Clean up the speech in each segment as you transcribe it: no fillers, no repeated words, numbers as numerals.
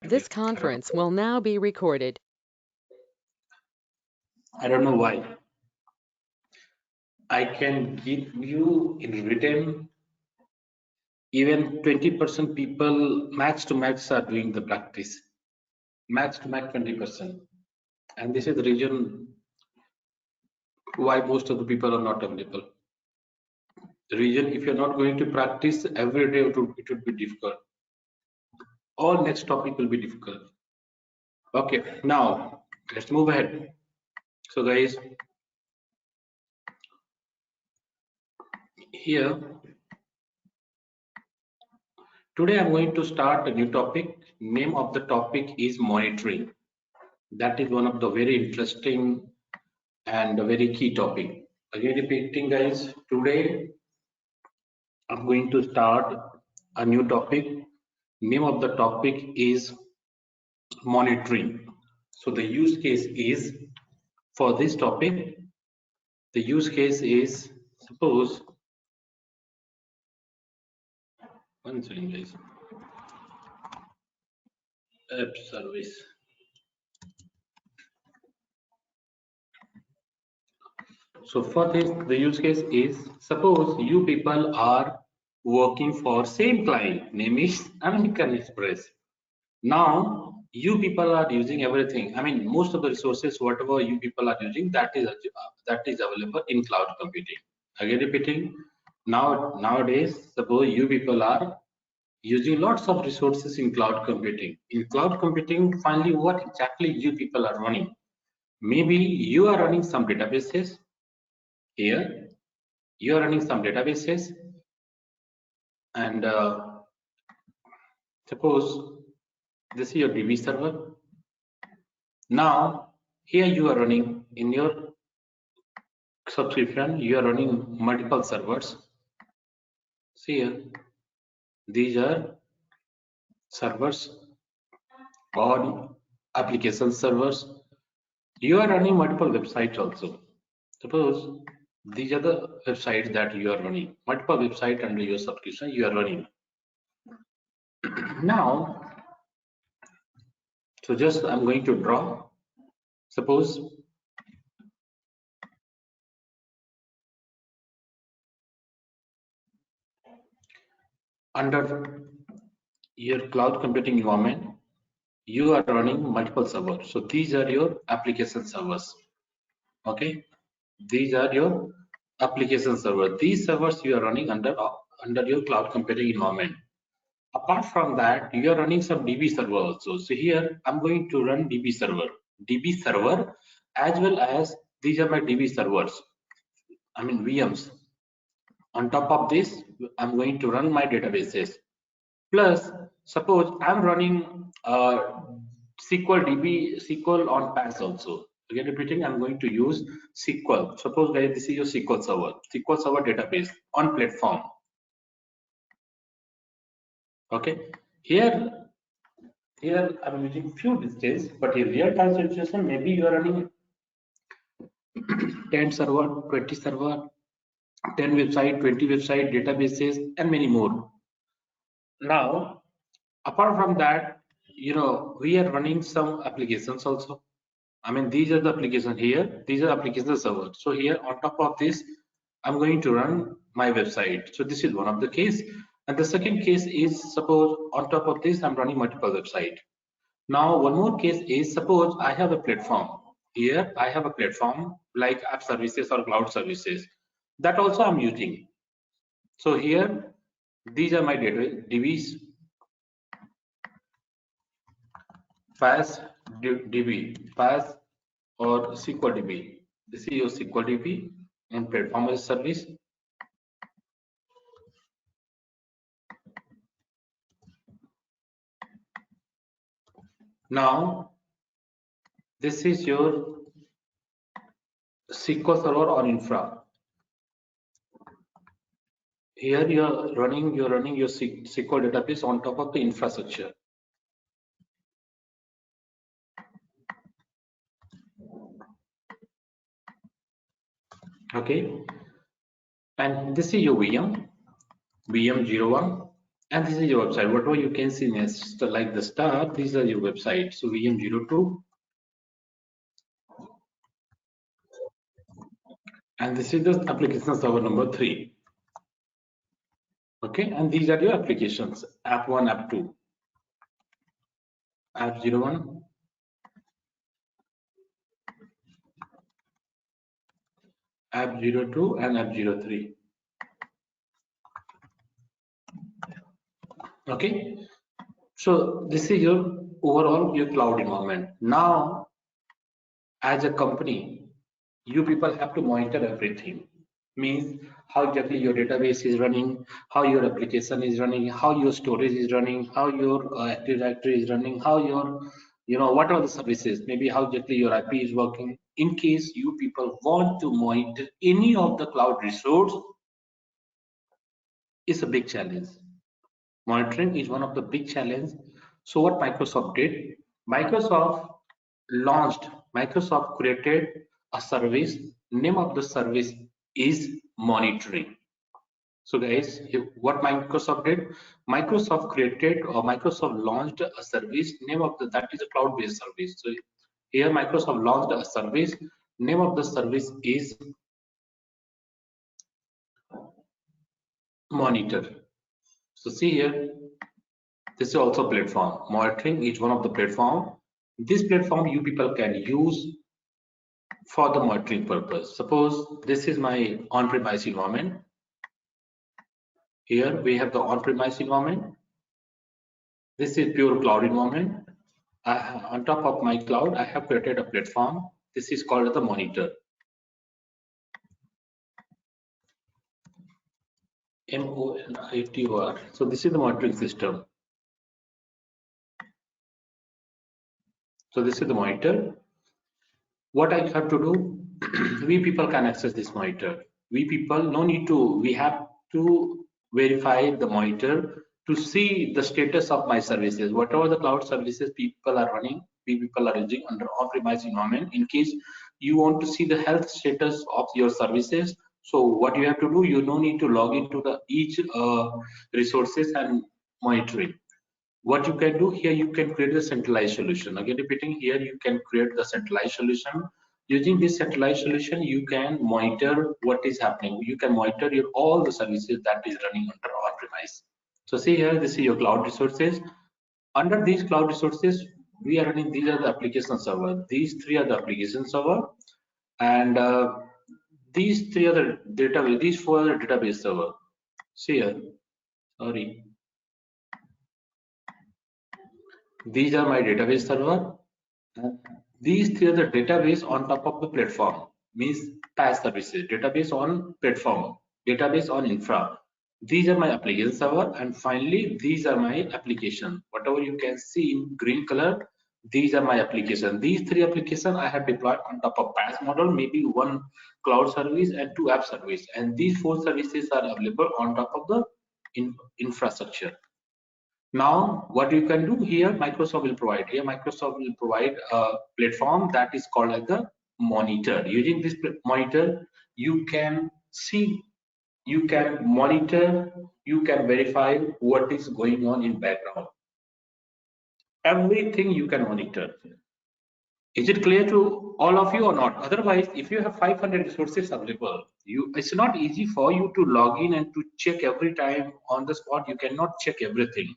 This conference will now be recorded. I don't know why. I can give you in written, even 20% people max to max are doing the practice. Max to max 20%. And this is the reason why most of the people are not available. The reason, if you're not going to practice every day, it would be difficult. All next topic will be difficult. Okay, now let's move ahead. So guys, here today I'm going to start a new topic. Name of the topic is monitoring. That is one of the very interesting and a very key topic. Again repeating guys, today I'm going to start a new topic. Name of the topic is monitoring. So the use case is, for this topic, the use case is, suppose, one second guys, app service. So for this, the use case is, suppose you people are working for same client, name is American Express. Now you people are using everything. I mean, most of the resources, whatever you people are using, that is available in cloud computing. Again repeating, nowadays, suppose you people are using lots of resources in cloud computing. In cloud computing, finally, what exactly you people are running? Maybe you are running some databases here. You are running some databases, and suppose this is your DB server. Now here you are running in your subscription, you are running multiple servers. See here, these are servers or application servers. You are running multiple websites also. Suppose these are the websites that you are running, multiple websites under your subscription you are running. Now, so just I'm going to draw. Suppose under your cloud computing environment, you are running multiple servers. So these are your application servers. Okay, these are your application server. These servers you are running under your cloud computing environment. Apart from that, you are running some DB server also. So here I'm going to run DB server, as well as these are my DB servers. I mean VMs. On top of this, I'm going to run my databases. Plus, suppose I'm running SQL DB, SQL on PaaS also. Again, repeating, I'm going to use SQL. Suppose guys, this is your SQL server database on platform. Okay, here I'm using few instances, but in real time situation, maybe you are running 10 server, 20 server, 10 website, 20 website databases, and many more. Now, apart from that, we are running some applications also. I mean, these are the applications here. These are application servers. So here on top of this, I'm going to run my website. So this is one of the case. And the second case is, suppose on top of this, I'm running multiple website. Now, one more case is, suppose I have a platform. Here, I have a platform like app services or cloud services. That also I'm using. So here, these are my DBs, PaaS DB, PaaS or SQL DB. This is your SQL DB and platform as a service. Now, this is your SQL Server or infra. Here you're running your SQL database on top of the infrastructure. Okay, and this is your VM 01. And this is your website. Whatever you can see next, like the star, these are your website. So VM02, and this is the application server number 3. Okay, and these are your applications: app 1, app 2, app 01, app 02, and app 03. Okay, so this is your overall your cloud environment. Now, as a company, you people have to monitor everything. Means how exactly your database is running, how your application is running, how your storage is running, how your Active Directory is running, how your, what are the services, maybe how exactly your IP is working. In case you people want to monitor any of the cloud resource, is a big challenge. Monitoring is one of the big challenge. So what Microsoft did, Microsoft launched, Microsoft created a service. Name of the service is monitoring. So guys, what Microsoft did, Microsoft created or Microsoft launched a service. Name of that is a cloud-based service. So here Microsoft launched a service. Name of the service is Monitor. So see here, this is also a platform. Monitoring is one of the platform. This platform you people can use for the monitoring purpose. Suppose this is my on-premise environment. Here we have the on-premise environment. This is pure cloud environment. On top of my cloud, I have created a platform. This is called the monitor. MONITOR. So this is the monitoring system. So this is the monitor. What I have to do, we people can access this monitor. We people no need to, we have to verify the monitor to see the status of my services. Whatever the cloud services people are running, we people are using under on-premise environment. In case you want to see the health status of your services, so what you have to do, you no need to log into the each resources and monitoring. What you can do here, you can create a centralized solution. Again repeating, here you can create the centralized solution. Using this centralized solution, you can monitor what is happening. You can monitor your all the services that is running under on-premise. So see here, this is your cloud resources. Under these cloud resources, we are running, these are the application server, these three are the application server, and these three are the database, these four are the database server. See here, sorry, these are my database server. These three are the database on top of the platform, means PaaS services, database on platform, database on infra. These are my application server, and finally these are my application. Whatever you can see in green color, these are my application. These three applications I have deployed on top of PaaS model, maybe one cloud service and two app service, and these four services are available on top of the infrastructure. Now, what you can do here, Microsoft will provide. Here, Microsoft will provide a platform that is called as the monitor. Using this monitor, you can see, you can monitor, you can verify what is going on in background. Everything you can monitor. Is it clear to all of you or not? Otherwise, if you have 500 resources available, it's not easy for you to log in and to check every time on the spot. You cannot check everything.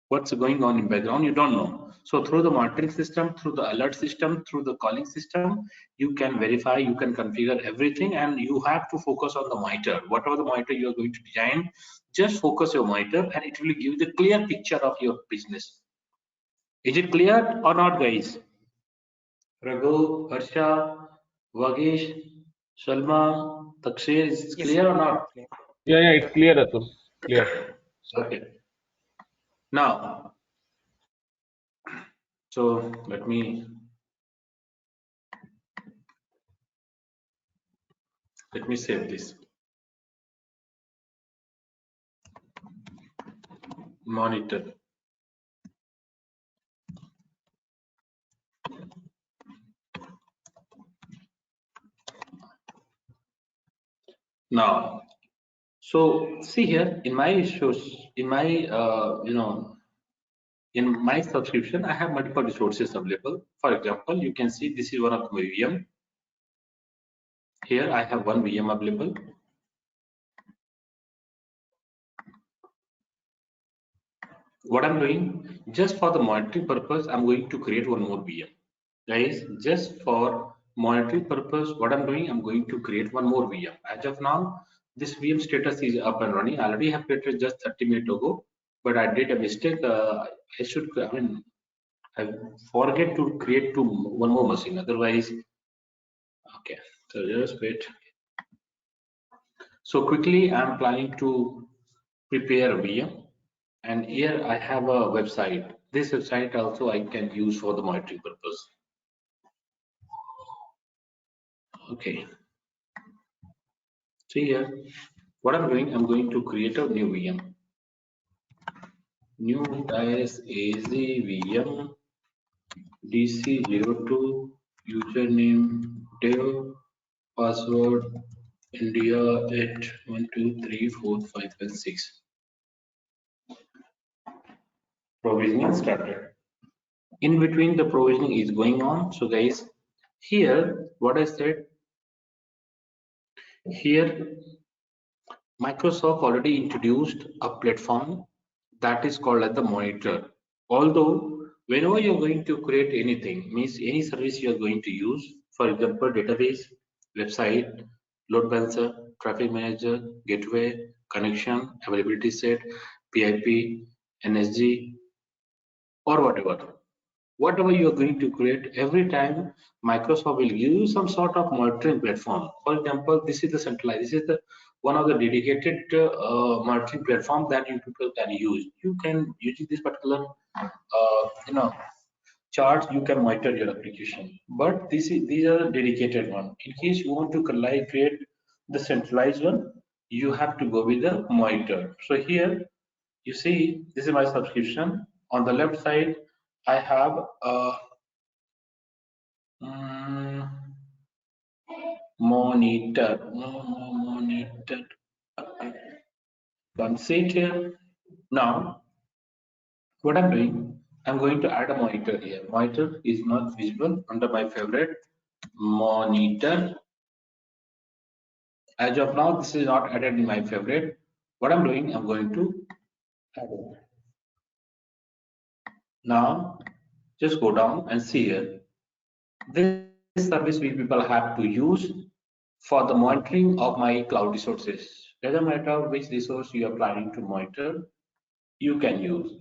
What's going on in background, you don't know. So through the monitoring system, through the alert system, through the calling system, you can verify, you can configure everything, and you have to focus on the monitor. Whatever the monitor you are going to design, just focus your monitor and it will give the clear picture of your business. Is it clear or not, guys? Raghu, Harsha, Vagesh, Shalma, Takshir, is it clear or not? Yeah, it's clear, Atul. Clear. Okay. Now, so let me save this. Monitor. Now, So see here in my shows, in my in my subscription, I have multiple resources available. For example, you can see this is one of my VM. Here I have one VM available. What I'm doing, just for the monitoring purpose, I'm going to create one more VM. Guys, just for monitoring purpose, what I'm doing, I'm going to create one more VM. As of now, this VM status is up and running. I already have created just 30 minutes ago, but I did a mistake. I forget to create one more machine. Otherwise, okay. So just wait. So quickly, I'm planning to prepare a VM, and here I have a website. This website also I can use for the monitoring purpose. Okay. See here, what I'm doing, I'm going to create a new VM. New as AZVM DC02 username Dev password India at 1 2 3 4 5 and 6. Provisioning started. In between the provisioning is going on. So guys, here what I said here, Microsoft already introduced a platform that is called as the monitor. Although whenever you're going to create anything, means any service you're going to use, for example, database, website, load balancer, traffic manager, gateway, connection, availability set, PIP, NSG, or whatever you are going to create, every time Microsoft will give you some sort of monitoring platform. For example, this is the centralized, this is the one of the dedicated monitoring platform that you people can use. You can using this particular charts, you can monitor your application. But these are dedicated one. In case you want to create the centralized one, you have to go with the monitor. So here you see this is my subscription. On the left side, I have a monitor. Can't see it here. Now, what I'm doing, I'm going to add a monitor here. Monitor is not visible under my favorite monitor. As of now, this is not added in my favorite. What I'm doing, I'm going to add it. Now, just go down and see here. This service we people have to use for the monitoring of my cloud resources. Doesn't matter which resource you are planning to monitor, you can use.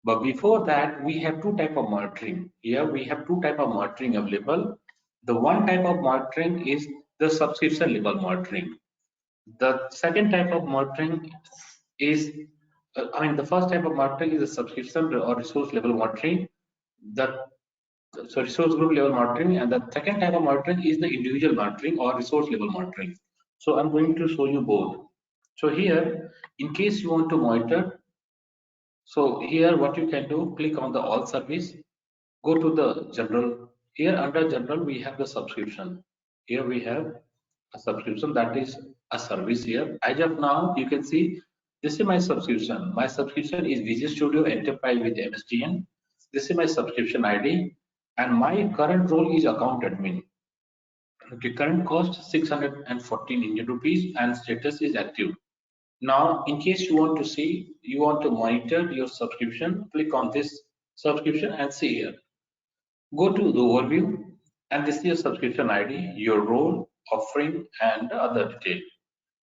But before that, we have two type of monitoring. Here we have two type of monitoring available. The one type of monitoring is the subscription level monitoring. The second type of monitoring is, the first type of monitoring is the subscription or resource level monitoring. So resource group level monitoring, and the second type of monitoring is the individual monitoring or resource level monitoring. So I'm going to show you both. So here, in case you want to monitor, so here what you can do, click on the all service, go to the general. Here under general we have the subscription. Here we have a subscription, that is a service. Here as of now you can see this is my subscription. My subscription is Visual Studio Enterprise with MSDN. This is my subscription ID, and my current role is account admin. Okay, current cost 614 Indian rupees and status is active. Now, in case you want to see, you want to monitor your subscription, click on this subscription and see here. Go to the overview, and this is your subscription ID, your role, offering, and other detail.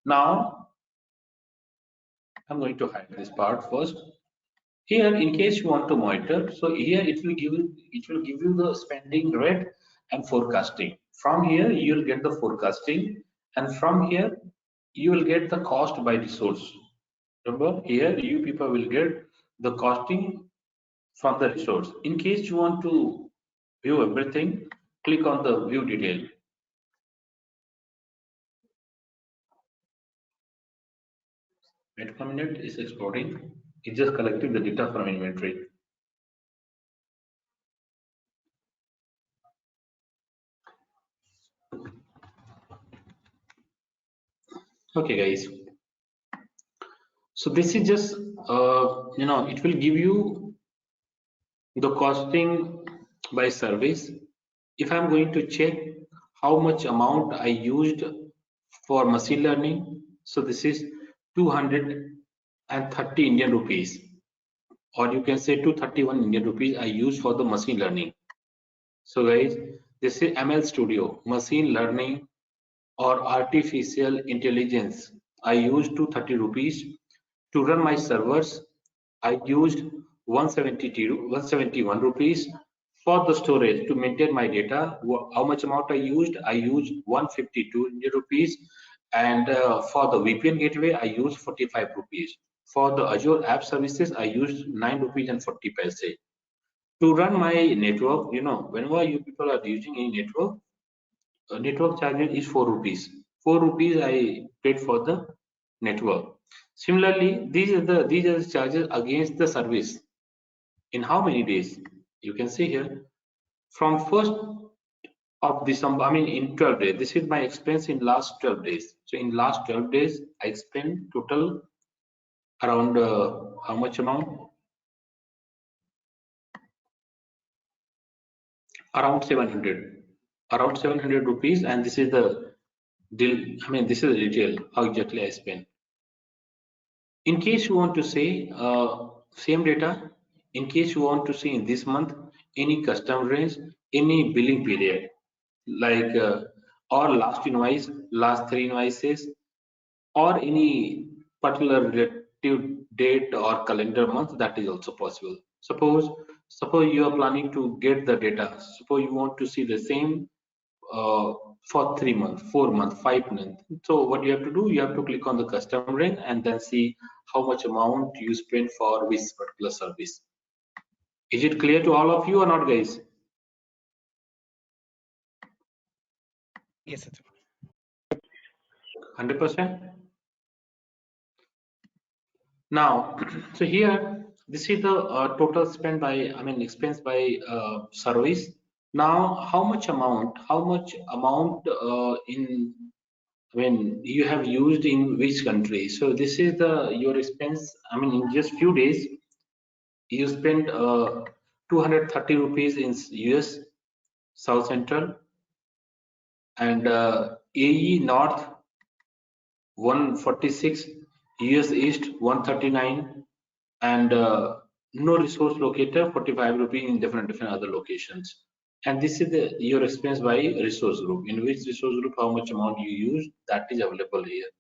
Now, I'm going to hide this part first. Here, in case you want to monitor, so here it will give you the spending rate and forecasting. From here, you will get the forecasting, and from here, you will get the cost by resource. Remember, here you people will get the costing from the resource. In case you want to view everything, click on the view detail. Wait a minute, is exporting. It's just collecting the data from inventory. Okay, guys. So this is just, it will give you the costing by service. If I'm going to check how much amount I used for machine learning, so this is 230 Indian rupees, or you can say 231 Indian rupees I used for the machine learning. So guys, this is ML Studio, machine learning or artificial intelligence. I used 230 rupees to run my servers. I used 171 rupees for the storage to maintain my data. How much amount I used? I used 152 Indian rupees, and for the VPN gateway, I used 45 rupees. For the Azure App Services, I used 9 rupees and 40 paise. To run my network, whenever you people are using any network, network charges is 4 rupees. 4 rupees I paid for the network. Similarly, these are the charges against the service. In how many days? You can see here from 1st of December, I mean in 12 days. This is my expense in last 12 days. So in last 12 days, I spent total around how much amount? Around 700. Around 700 rupees, and this is the deal. I mean, this is the detail how exactly I spent. In case you want to say same data, in case you want to see in this month any custom range, any billing period, like or last invoice, last 3 invoices, or any particular relative date or calendar month, that is also possible. Suppose you are planning to get the data. Suppose you want to see the same for 3 months, 4 months, 5 months. So what you have to do, you have to click on the custom range and then see how much amount you spend for which particular service. Is it clear to all of you or not, guys? Yes, sir. 100%. Now, so here, this is the total spend by, I mean, expense by service. Now, how much amount in when you have used in which country? So this is the your expense. I mean, in just few days, you spend 230 rupees in US South Central, and AE North 146, US East 139, and no resource locator 45 rupees in different other locations. And this is your expense by resource group. In which resource group, how much amount you use, that is available here.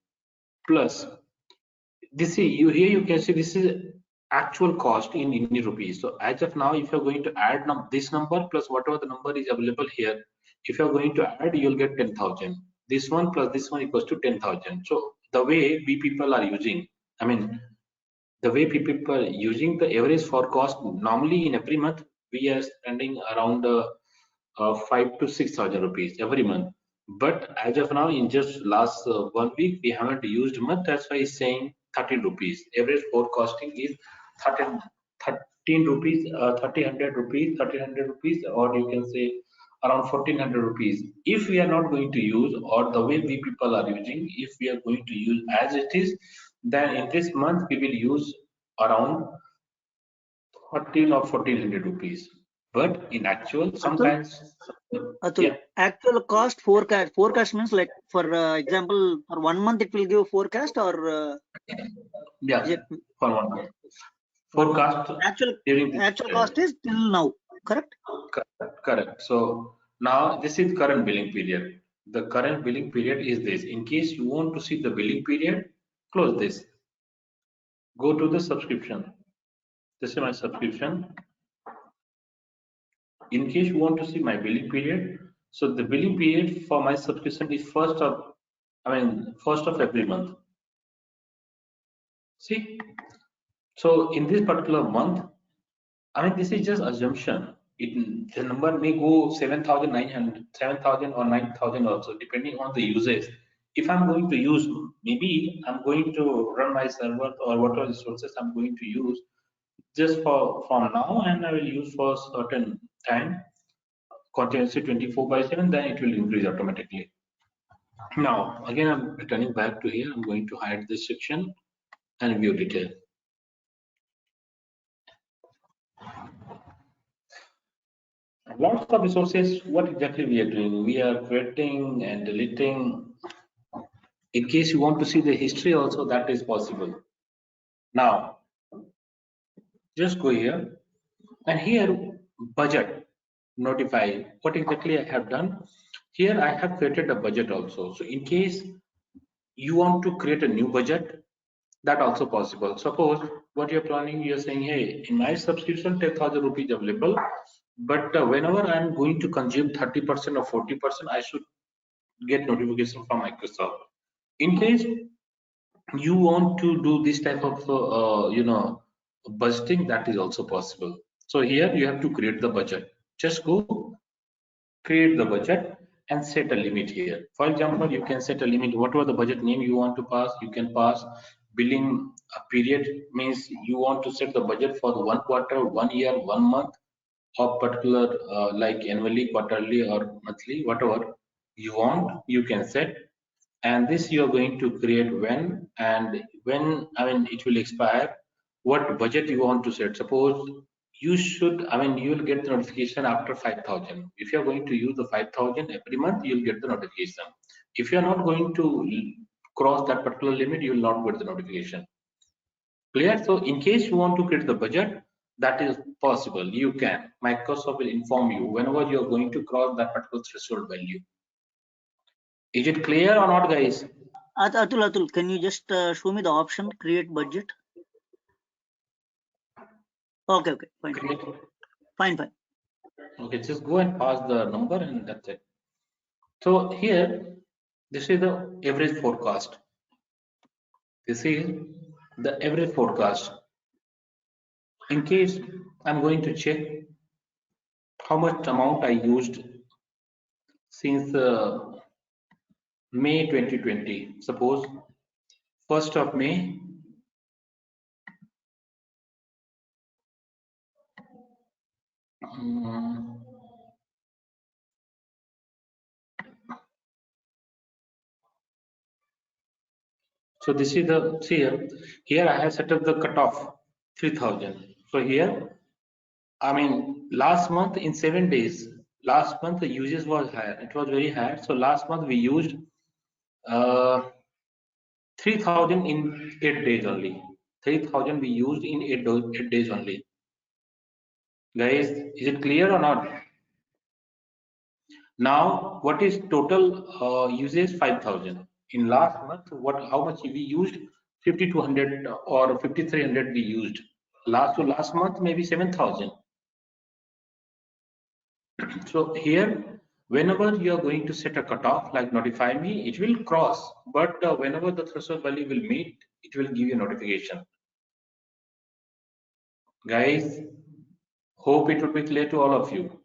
Plus, this is here you can see this is actual cost in Indian rupees. So as of now, if you're going to add this number plus whatever the number is available here, if you're going to add, you'll get 10,000. This one plus this one equals to 10,000. So the way we people are using, I mean, the way people are using the average for cost, normally in every month we are spending around 5 to 6,000 rupees every month. But as of now, in just last 1 week, we haven't used much. That's why it's saying 13 rupees. Average forecasting is 13 rupees, 1300 rupees, 1300 rupees, or you can say around 1400 rupees. If we are not going to use, or the way we people are using, if we are going to use as it is, then in this month we will use around 13 or 1400 rupees. But in actual, sometimes, Atul, yeah, actual cost forecast means like for example for 1 month it will give forecast or yeah, is it for 1 month. 1 month? Forecast during Actual cost is till now, correct? correct. So now this is current billing period. The current billing period is this. In case you want to see the billing period, close this. Go to the subscription. This is my subscription. In case you want to see my billing period, so the billing period for my subscription is first of every month. See, so in this particular month, I mean, this is just assumption. The number may go 7,900, 7,000 or 9,000 also, depending on the usage. If I'm going to use, maybe I'm going to run my server or whatever resources I'm going to use just from now, and I will use for certain time, continuously 24/7, then it will increase automatically. Now, again, I'm returning back to here. I'm going to hide this section. and view detail. Lots of resources. What exactly we are doing? We are creating and deleting. In case you want to see the history also, that is possible. Now, just go here and here budget notify. What exactly I have done? Here I have created a budget also. So in case you want to create a new budget, that also possible. Suppose what you're planning, you're saying, hey, in my subscription 10,000 rupees available, but whenever I'm going to consume 30% or 40%, I should get notification from Microsoft. In case you want to do this type of budgeting, that is also possible. So here you have to create the budget. Just go create the budget and set a limit here. For example, you can set a limit, whatever the budget name you want to pass, you can pass. Billing period means you want to set the budget for the 1 quarter, 1 year, 1 month, or particular like annually, quarterly, or monthly, whatever you want, you can set. And this you are going to create when and when, I mean, it will expire, what budget you want to set. Suppose you should, I mean, you will get the notification after 5,000. If you are going to use the 5,000 every month, you will get the notification. If you are not going to cross that particular limit, you will not get the notification. Clear? So in case you want to create the budget, that is possible. You can. Microsoft will inform you whenever you are going to cross that particular threshold value. Is it clear or not, guys? Atul, can you just show me the option create budget? Okay, fine. Fine. Okay, just go and pass the number and that's it. So here, this is the average forecast. This is the average forecast. In case I'm going to check how much amount I used since May 2020. Suppose 1st of May, so this is the, see here I have set up the cutoff 3,000. So here, I mean, last month in 7 days, last month the usage was higher. It was very high. So last month we used 3,000 in 8 days only. 3,000 we used in 8 days only. Guys, is it clear or not? Now, what is total usage? 5,000. In last month, how much we used? 5,200 or 5,300 we used. Last month maybe 7,000. So here, whenever you are going to set a cutoff, like notify me, it will cross. But whenever the threshold value will meet, it will give you a notification. Guys, hope it will be clear to all of you.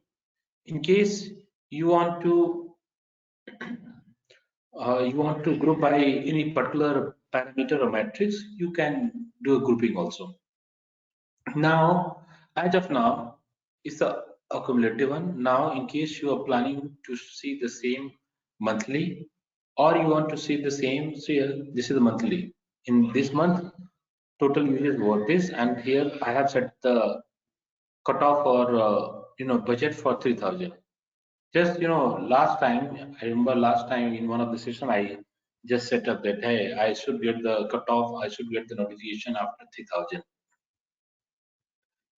In case you want to group by any particular parameter or matrix, you can do a grouping also. Now, as of now, it's a cumulative one. Now, in case you are planning to see the same monthly, or you want to see the same, so here, this is the monthly. In this month, total usage was this, and here I have set the cutoff or budget for 3,000. Just last time, I remember last time in one of the session, I just set up that, hey, I should get the cutoff, I should get the notification after 3,000.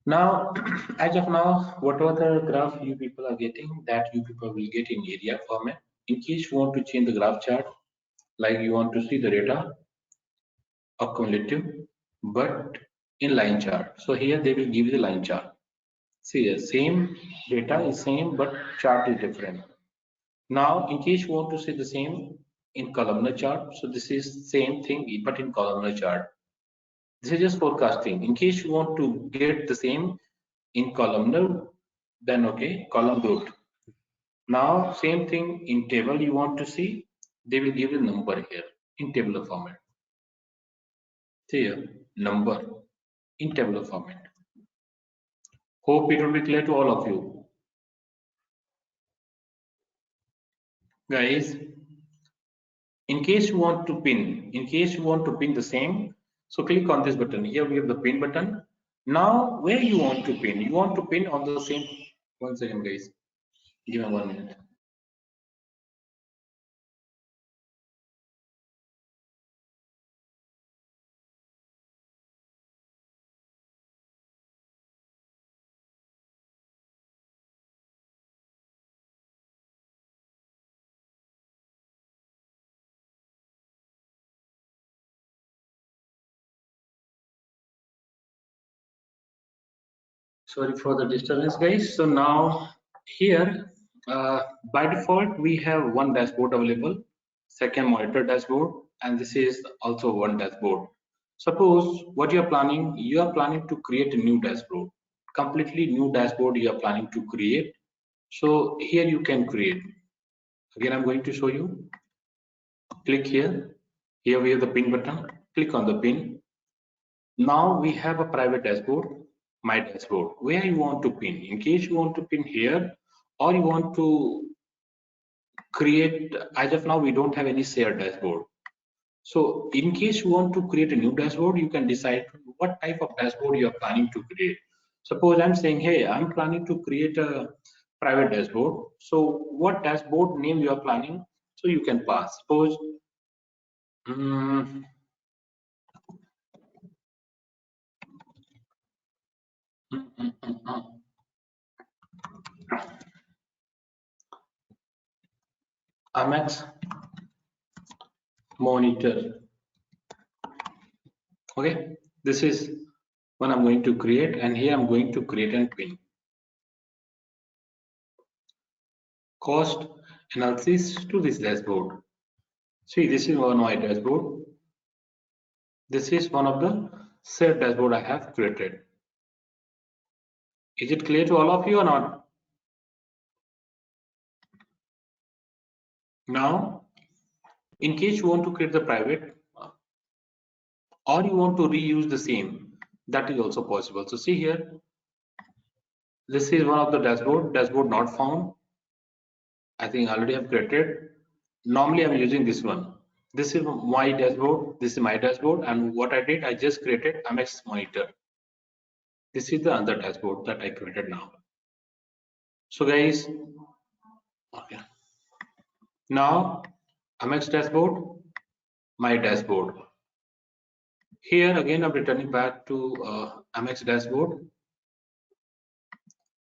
Now, as of now, whatever the graph you people are getting, that you people will get in area format. In case you want to change the graph chart, like you want to see the data accumulative, but in line chart. So here they will give you the line chart. See, the same data is same, but chart is different. Now, in case you want to see the same in columnar chart, so this is same thing, but in columnar chart. This is just forecasting. In case you want to get the same in columnar, then okay, column grouped. Now, same thing in table you want to see, they will give you number here in tabular format. See here, number in tabular format. Hope it will be clear to all of you. Guys, in case you want to pin the same, So click on this button. Here we have the pin button. Now where you want to pin? You want to pin on the same. 1 second, guys. Give me 1 minute. Sorry for the disturbance, guys. So now here, by default, we have one dashboard available, second monitor dashboard, and this is also one dashboard. Suppose what you are planning to create a new dashboard, completely new dashboard you are planning to create. So here you can create. Again, I'm going to show you. Click here. Here we have the pin button. Click on the pin. Now we have a private dashboard, my dashboard, where you want to pin. In case you want to pin here, or you want to create, as of now, we don't have any shared dashboard. So in case you want to create a new dashboard, you can decide what type of dashboard you are planning to create. Suppose I'm saying, hey, I'm planning to create a private dashboard. So what dashboard name you are planning? So you can pass. Suppose, Amex monitor. Okay, this is one I'm going to create, and here I'm going to create and pin. Cost analysis to this dashboard. See, this is one of my dashboard. This is one of the shared dashboard I have created. Is it clear to all of you or not? Now, in case you want to create the private or you want to reuse the same, that is also possible. So see here, this is one of the dashboard not found. I think I already have created. Normally I'm using this one. This is my dashboard, this is my dashboard, and what I did, I just created Amex monitor. This is the other dashboard that I created now. So guys, okay. Now Amex dashboard, my dashboard. Here again, I'm returning back to Amex dashboard.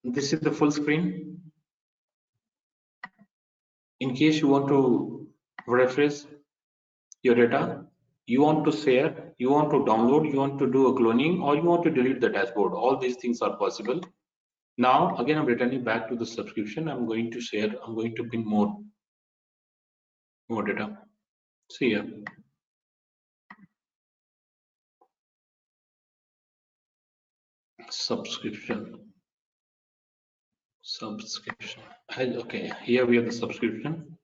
This is the full screen. In case you want to refresh your data, you want to share, you want to download, you want to do a cloning, or you want to delete the dashboard, all these things are possible. Now again, I'm returning back to the subscription. I'm going to share, I'm going to pin more data. See here. Subscription. Okay, here we have the subscription.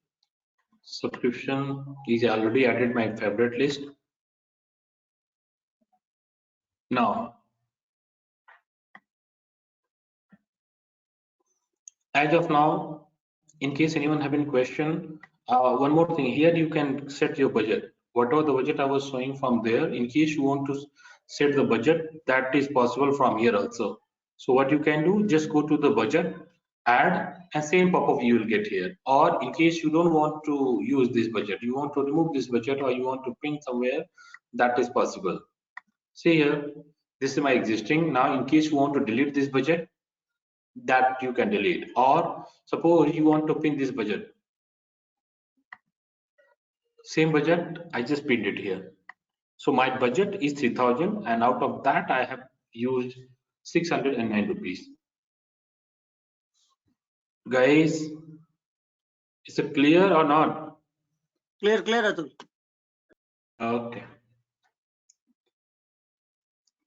Subscription is already added my favorite list. Now, as of now, in case anyone have any question, one more thing here, you can set your budget. Whatever the budget I was showing from there, in case you want to set the budget, that is possible from here also. So what you can do, just go to the budget, add, and same pop-up you will get here. Or in case you don't want to use this budget, you want to remove this budget, or you want to pin somewhere, that is possible. See here, this is my existing. Now in case you want to delete this budget, that you can delete. Or suppose you want to pin this budget, same budget, I just pinned it here. So my budget is 3000, and out of that I have used 609 rupees. Guys, is it clear or not? Clear, Atul. Okay,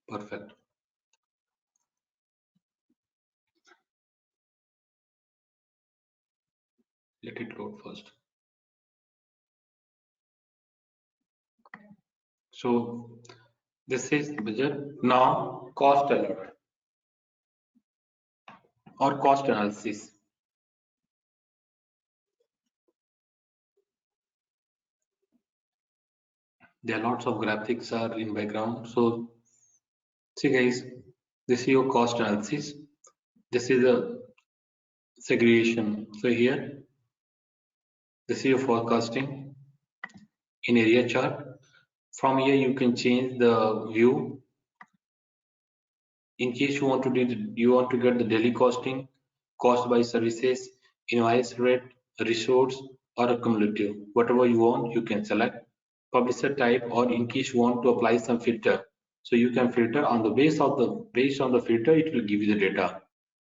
perfect. Let it load first. So this is budget. Now cost alert or cost analysis. There are lots of graphics are in background. So see guys, this is your cost analysis. This is the segregation. So here, this is your forecasting in area chart. From here, you can change the view. In case you want to get the daily costing, cost by services, invoice rate, resource, or a cumulative. Whatever you want, you can select publisher type, or in case you want to apply some filter. So you can filter on the based on the filter, it will give you the data.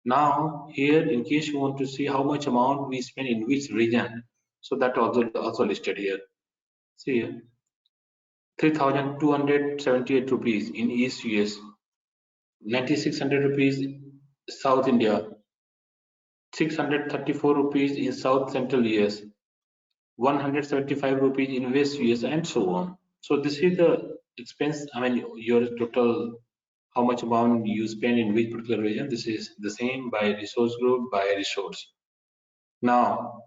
Now here, in case you want to see how much amount we spend in which region, so that also listed here. See here, 3,278 rupees in East US, 9,600 rupees South India, 634 rupees in South Central US, 175 rupees in West US, and so on. So this is the expense. I mean, your total, how much amount you spend in which particular region. This is the same by resource group, by resource. Now,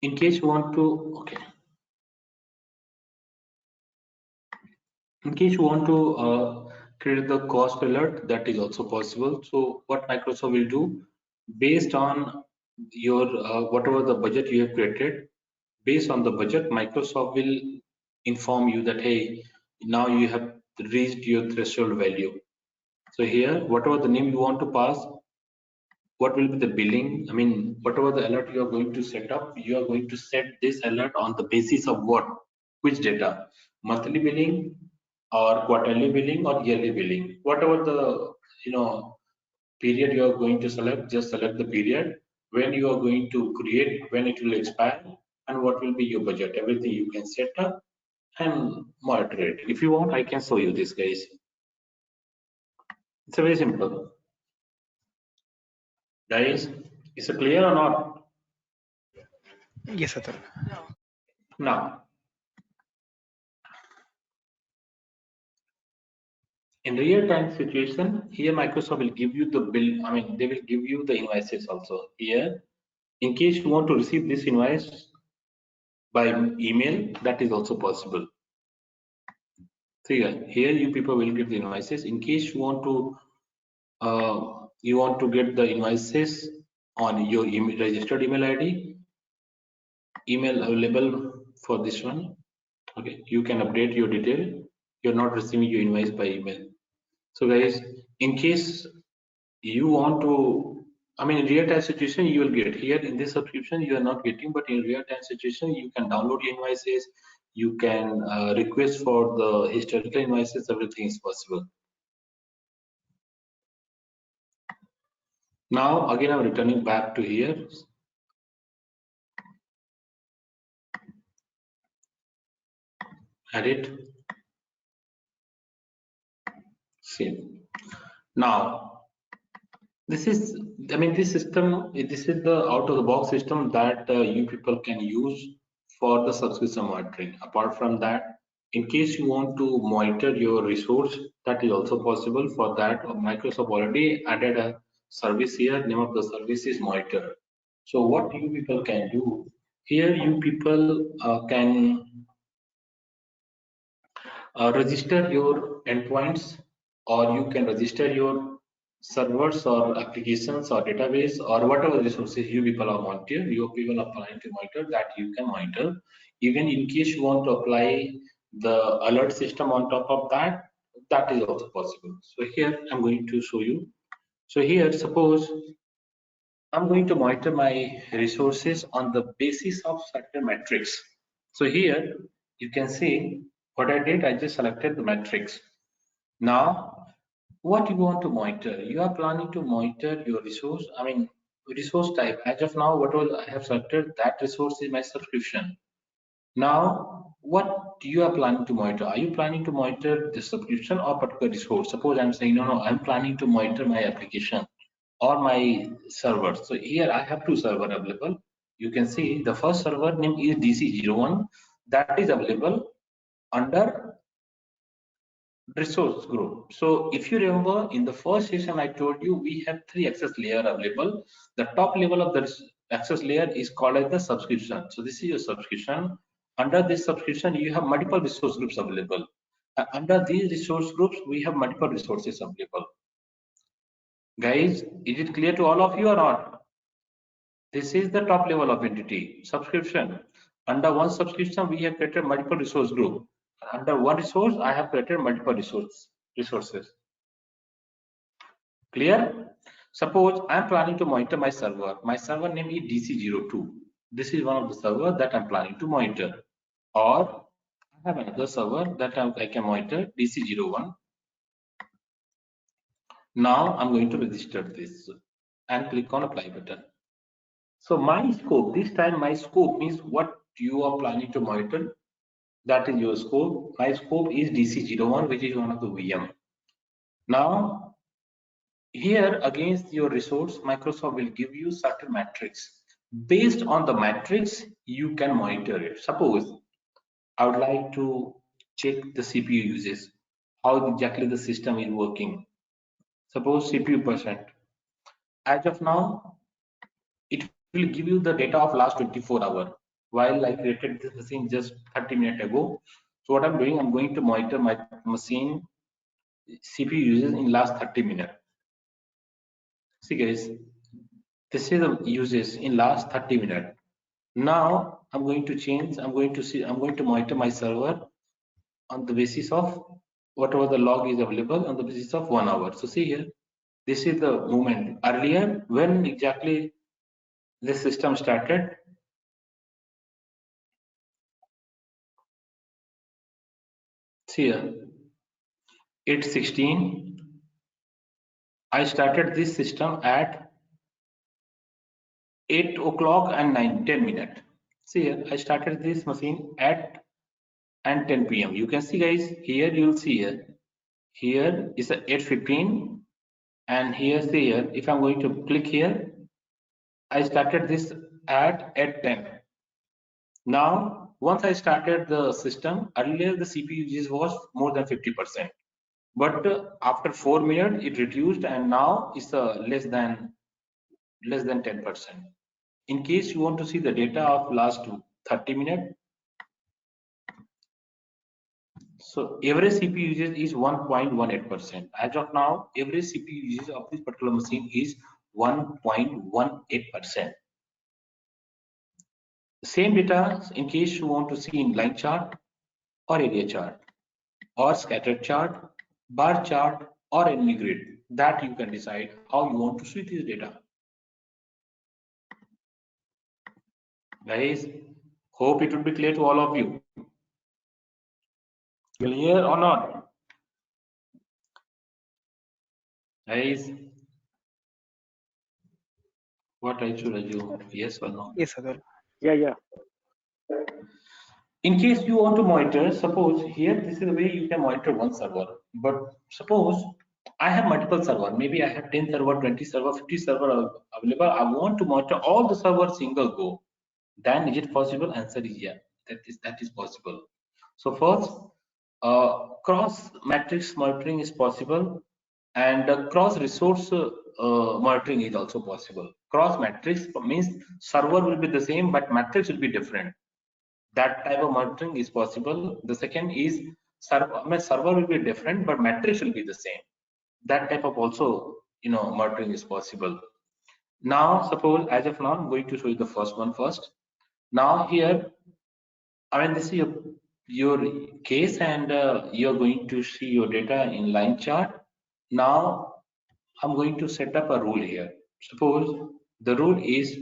in case you want to, okay. In case you want to create the cost alert, that is also possible. So what Microsoft will do, based on your whatever the budget you have created, based on the budget, Microsoft will inform you that, hey, now you have reached your threshold value. So here, whatever the name you want to pass, what will be the billing? I mean, whatever the alert you are going to set up, you are going to set this alert on the basis of what? Which data? Monthly billing, or quarterly billing, or yearly billing? Whatever the period you are going to select, just select the period when you are going to create, when it will expire, and what will be your budget. Everything you can set up and monitor it. If you want, I can show you this, guys. It's a very simple. Guys, is it clear or not? Yes, Atul. Now, in real-time situation, here Microsoft will give you the bill. I mean, they will give you the invoices also. Here, in case you want to receive this invoice by email, that is also possible. So here you people will get the invoices. In case you want to get the invoices on your registered email ID, email available for this one. Okay, you can update your detail. You're not receiving your invoice by email. So guys, in case you want to, I mean, in real-time situation, you will get here in this subscription, you are not getting, but in real-time situation, you can download the invoices, you can request for the historical invoices, everything is possible. Now, again, I'm returning back to here. Edit. Save. Now, this is, I mean, this system, this is the out-of-the-box system that you people can use for the subscription monitoring. Apart from that, in case you want to monitor your resource, that is also possible. For that, Microsoft already added a service here. Name of the service is Monitor. So what you people can do here, you people can register your endpoints, or you can register your servers or applications or database or whatever resources you people are monitoring, you people are planning to monitor, that you can monitor. Even in case you want to apply the alert system on top of that, that is also possible. So here I'm going to show you. So here, suppose I'm going to monitor my resources on the basis of certain metrics. So here you can see what I did. I just selected the metrics. Now, what you want to monitor? You are planning to monitor your resource. I mean, resource type. As of now, whatever I have selected, that resource is my subscription. Now, what you are planning to monitor? Are you planning to monitor the subscription or particular resource? Suppose I'm saying, no, I'm planning to monitor my application or my server. So here I have two servers available. You can see the first server name is DC01, that is available under resource group. So if you remember, in the first session I told you we have three access layer available. The top level of the access layer is called as the subscription. So this is your subscription. Under this subscription, you have multiple resource groups available. Under these resource groups, we have multiple resources available. Guys, is it clear to all of you or not? This is the top level of entity, subscription. Under one subscription, we have created multiple resource group. Under one resource, I have created multiple resources. Clear? Suppose I'm planning to monitor my server. My server name is DC02. This is one of the server that I'm planning to monitor. Or I have another server that I can monitor, DC01. Now I'm going to register this and click on apply button. So my scope, this time my scope means what you are planning to monitor. That is your scope. My scope is DC01, which is one of the VM. Now, here against your resource, Microsoft will give you certain metrics. Based on the metrics, you can monitor it. Suppose I would like to check the CPU uses, how exactly the system is working. Suppose CPU percent. As of now, it will give you the data of last 24 hours. While I created this machine just 30 minutes ago. So what I'm doing, I'm going to monitor my machine CPU uses in last 30 minutes. See guys, this is the uses in last 30 minutes. Now I'm going to change, I'm going to monitor my server on the basis of whatever the log is available on the basis of 1 hour. So see here, this is the moment. Earlier, when exactly this system started, see here, 8:16. I started this system at 8 o'clock and 10 minutes. See here, I started this machine at 10 p.m. You can see guys, here you'll see here is 8:15, and here see here, if I'm going to click here, I started this at 10. Now, once I started the system, earlier the CPU usage was more than 50%. But after 4 minutes, it reduced, and now it's less than 10%. In case you want to see the data of last 30 minutes, so average CPU usage is 1.18%. As of now, average CPU usage of this particular machine is 1.18%. Same data, in case you want to see in line chart or area chart or scattered chart, bar chart or enemy grid, that you can decide how you want to see this data. Guys, hope it will be clear to all of you. Clear or not? Guys, what I should assume? Yes or no? Yes, Atul. Yeah. In case you want to monitor, suppose here this is the way you can monitor one server. But suppose I have multiple server, maybe I have 10 server, 20 server, 50 server available. I want to monitor all the servers single go. Then is it possible? Answer is yeah. That is possible. So first, cross matrix monitoring is possible, and cross resource monitoring is also possible. Cross matrix means server will be the same, but matrix will be different. That type of monitoring is possible. The second is server will be different, but matrix will be the same. That type of also monitoring is possible. Now suppose as of now I'm going to show you the first one first. Now here, I mean, this is your case, and you're going to see your data in line chart. Now I'm going to set up a rule here. Suppose the rule is,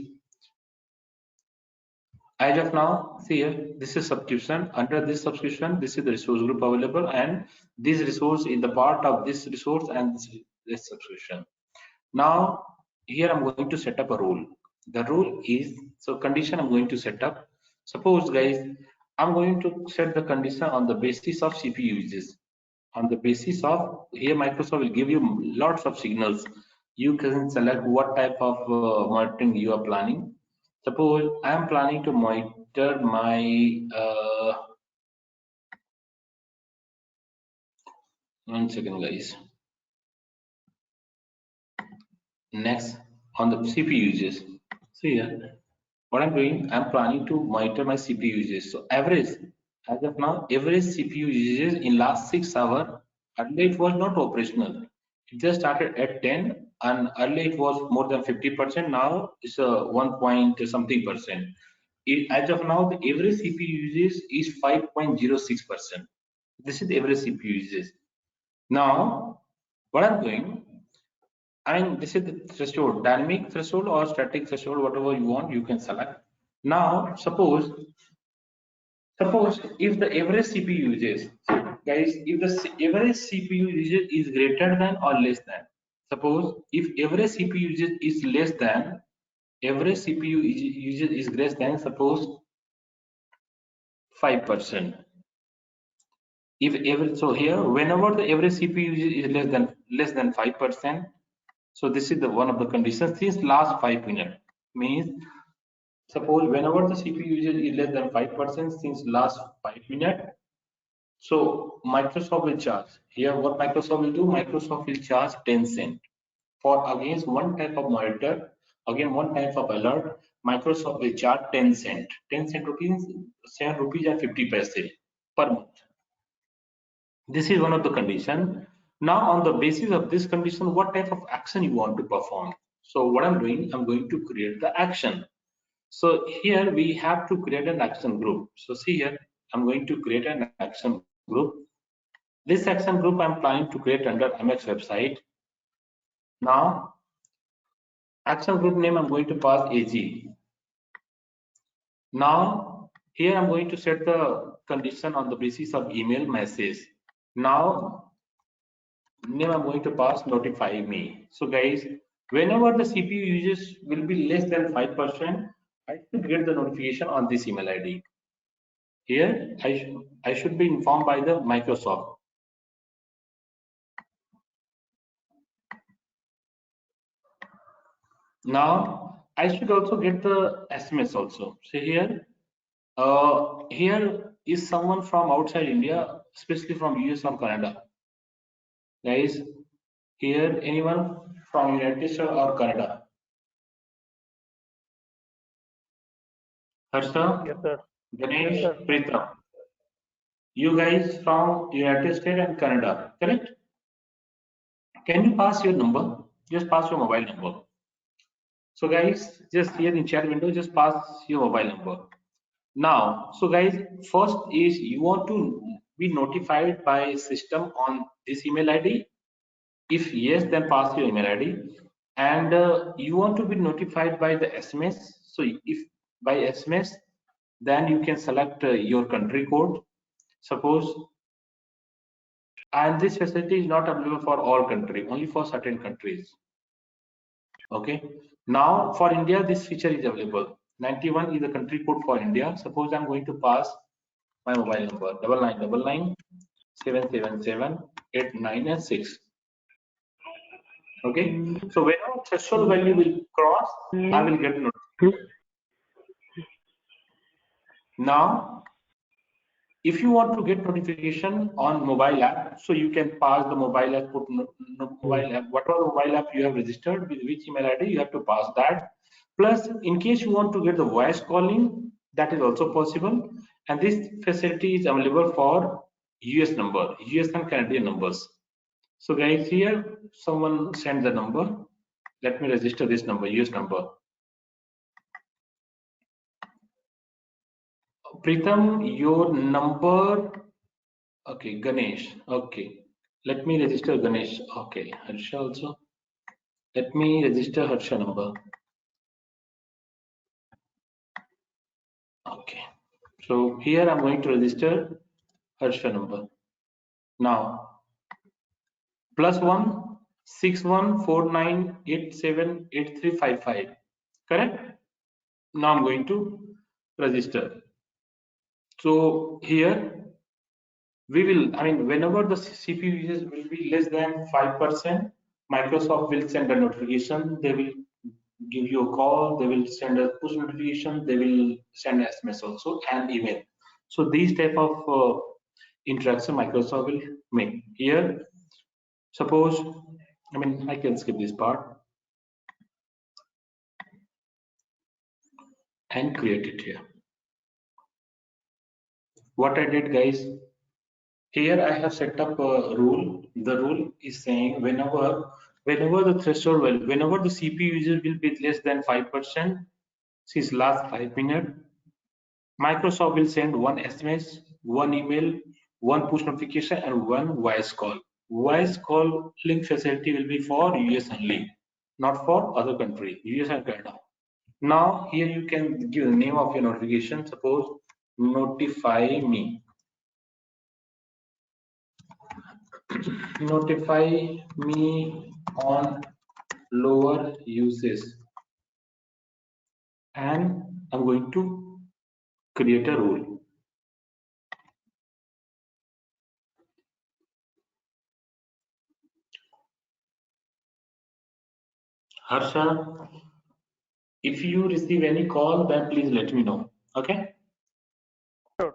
as of now, see here, this is subscription. Under this subscription, this is the resource group available, and this resource is the part of this resource and this subscription. Now here I'm going to set up a rule. The rule is, so condition I'm going to set up. Suppose guys, I'm going to set the condition on the basis of CPU uses. On the basis of, here Microsoft will give you lots of signals. You can select what type of monitoring you are planning. Suppose I am planning to monitor my one second guys. Next, on the CPU uses. See here, what I'm doing, I'm planning to monitor my CPU usage. So average, as of now, average CPU usage in last 6 hours, earlier it was not operational. It just started at 10 and earlier it was more than 50%. Now it's a 1 point something percent. As of now, the average CPU usage is 5.06%. This is the average CPU usage. Now, what I'm doing, and this is the threshold, dynamic threshold or static threshold, whatever you want, you can select. Now, suppose if the average CPU usage, guys, if the average CPU usage is greater than or less than, suppose if average CPU usage is less than, average CPU usage is less than, suppose 5%. If average, so here, whenever the average CPU usage is less than 5%, so this is the one of the conditions since last 5 minutes. Means suppose whenever the CPU usage is less than 5% since last 5 minutes, so Microsoft will charge. Here what Microsoft will do, Microsoft will charge 10 cent for against one type of monitor, again one type of alert, Microsoft will charge 10 cent. 10 cent rupees, 7 rupees and 50 paise per month. This is one of the condition. Now on the basis of this condition, what type of action you want to perform? So what I'm doing, I'm going to create the action. So here we have to create an action group. So see here, I'm going to create an action group. This action group I'm planning to create under MX website. Now, action group name I'm going to pass AG. Now, here I'm going to set the condition on the basis of email message. Now, name I'm going to pass notify me. So guys, whenever the CPU usage will be less than 5%, I should get the notification on this email ID. Here, I should be informed by the Microsoft. Now, I should also get the SMS also. So here, here is someone from outside India, especially from US or Canada. Guys, here anyone from United States or Canada? Harsha, Yes, sir. Ganesh, Yes, sir. Pritam. You guys from United States and Canada, correct? Can you pass your number? Just pass your mobile number. So guys, just here in chat window, just pass your mobile number. Now, so guys, first is you want to be notified by system on this email ID. If yes, then pass your email ID. And you want to be notified by the SMS. So if by SMS, then you can select your country code. Suppose, and this facility is not available for all countries, only for certain countries. Okay. Now for India, this feature is available. 91 is the country code for India. Suppose I'm going to pass my mobile number 9999 777 89 and 6. Okay. So whenever threshold value will cross, I will get notification. Now, if you want to get notification on mobile app, so you can pass the mobile app, put mobile app, whatever mobile app you have registered with which email ID, you have to pass that. Plus, in case you want to get the voice calling, that is also possible. And this facility is available for US number, US and Canadian numbers. So guys, here someone send the number. Let me register this number, US number. Pritam, your number. Okay, Ganesh. Okay, let me register Ganesh. Okay, Harsha also. Let me register Harsha number. Okay, so here I'm going to register Harsha number. Now, +1 +6149878355. Correct? Now I'm going to register. So here we will, I mean, whenever the CPU usage will be less than 5%, Microsoft will send a notification. They will give you a call. They will send a push notification. They will send SMS also and email. So these type of interaction Microsoft will make. Here, suppose, I mean, I can skip this part. and create it here. What I did, guys, here I have set up a rule. The rule is saying whenever the threshold value, whenever the CPU usage will be less than 5% since last 5 minutes, Microsoft will send one SMS, one email, one push notification, and one voice call. Voice call link facility will be for US only, not for other country, US and Canada. Now here you can give the name of your notification. Suppose notify me. Notify me on lower uses, and I'm going to create a rule. Harsha, if you receive any call, then please let me know. Okay. Sure.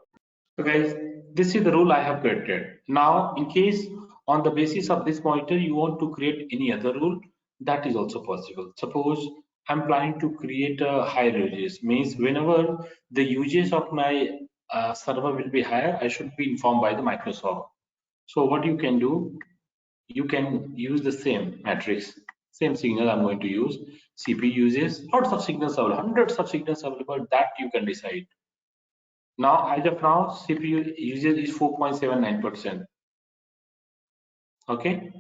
So guys, this is the rule I have created. Now, in case on the basis of this pointer, you want to create any other rule, that is also possible. Suppose I'm planning to create a higher usage, means whenever the usage of my server will be higher, I should be informed by the Microsoft. So what you can do, you can use the same matrix, same signal I'm going to use. CPU uses, lots of signals available, hundreds of signals available, that you can decide. Now, as of now, CPU usage is 4.79%. Okay.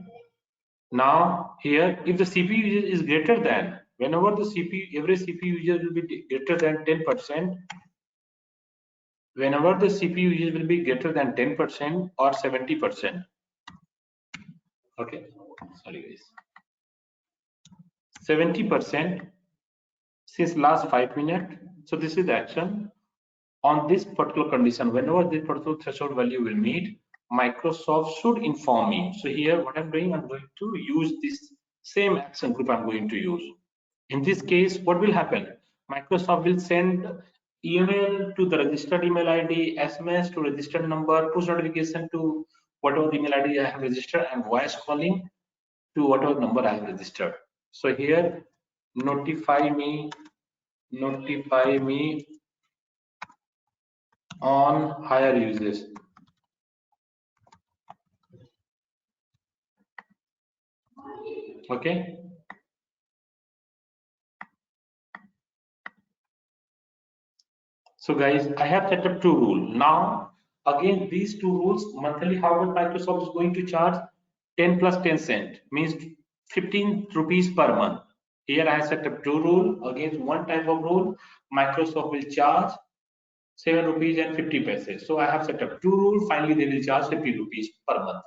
Now, here, if the CPU usage is greater than, whenever the CPU, every CPU usage will be greater than 10%, whenever the CPU usage will be greater than 10% or 70%. Okay. Sorry, guys. 70% since last 5 minutes. So this is the action. On this particular condition, whenever this particular threshold value will meet, Microsoft should inform me. So here what I'm doing, I'm going to use this same action group I'm going to use. In this case, what will happen? Microsoft will send email to the registered email ID, SMS to registered number, push notification to whatever email ID I have registered, and voice calling to whatever number I have registered. So here, notify me on higher uses. Okay. So guys, I have set up two rules. Now, again, these two rules monthly, how much Microsoft is going to charge? 10 plus 10 cent means 15 rupees per month. Here I have set up two rules. Against one type of rule, Microsoft will charge 7 rupees and 50 paise. So I have set up two rules. Finally, they will charge 50 rupees per month.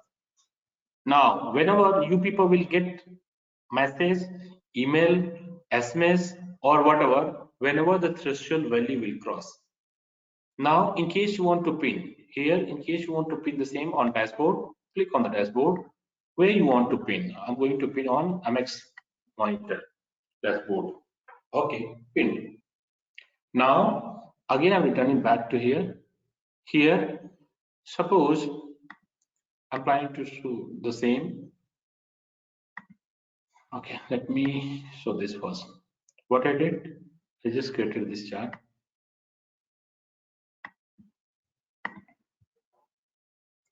Now, whenever you people will get message, email, SMS, or whatever, whenever the threshold value will cross. Now, in case you want to pin here, in case you want to pin the same on dashboard, click on the dashboard where you want to pin. I'm going to pin on MX monitor dashboard. Okay, pin. Now, again, I'm returning back to here. Here, suppose I'm planning to show the same. Okay, let me show this first. What I did, I just created this chart.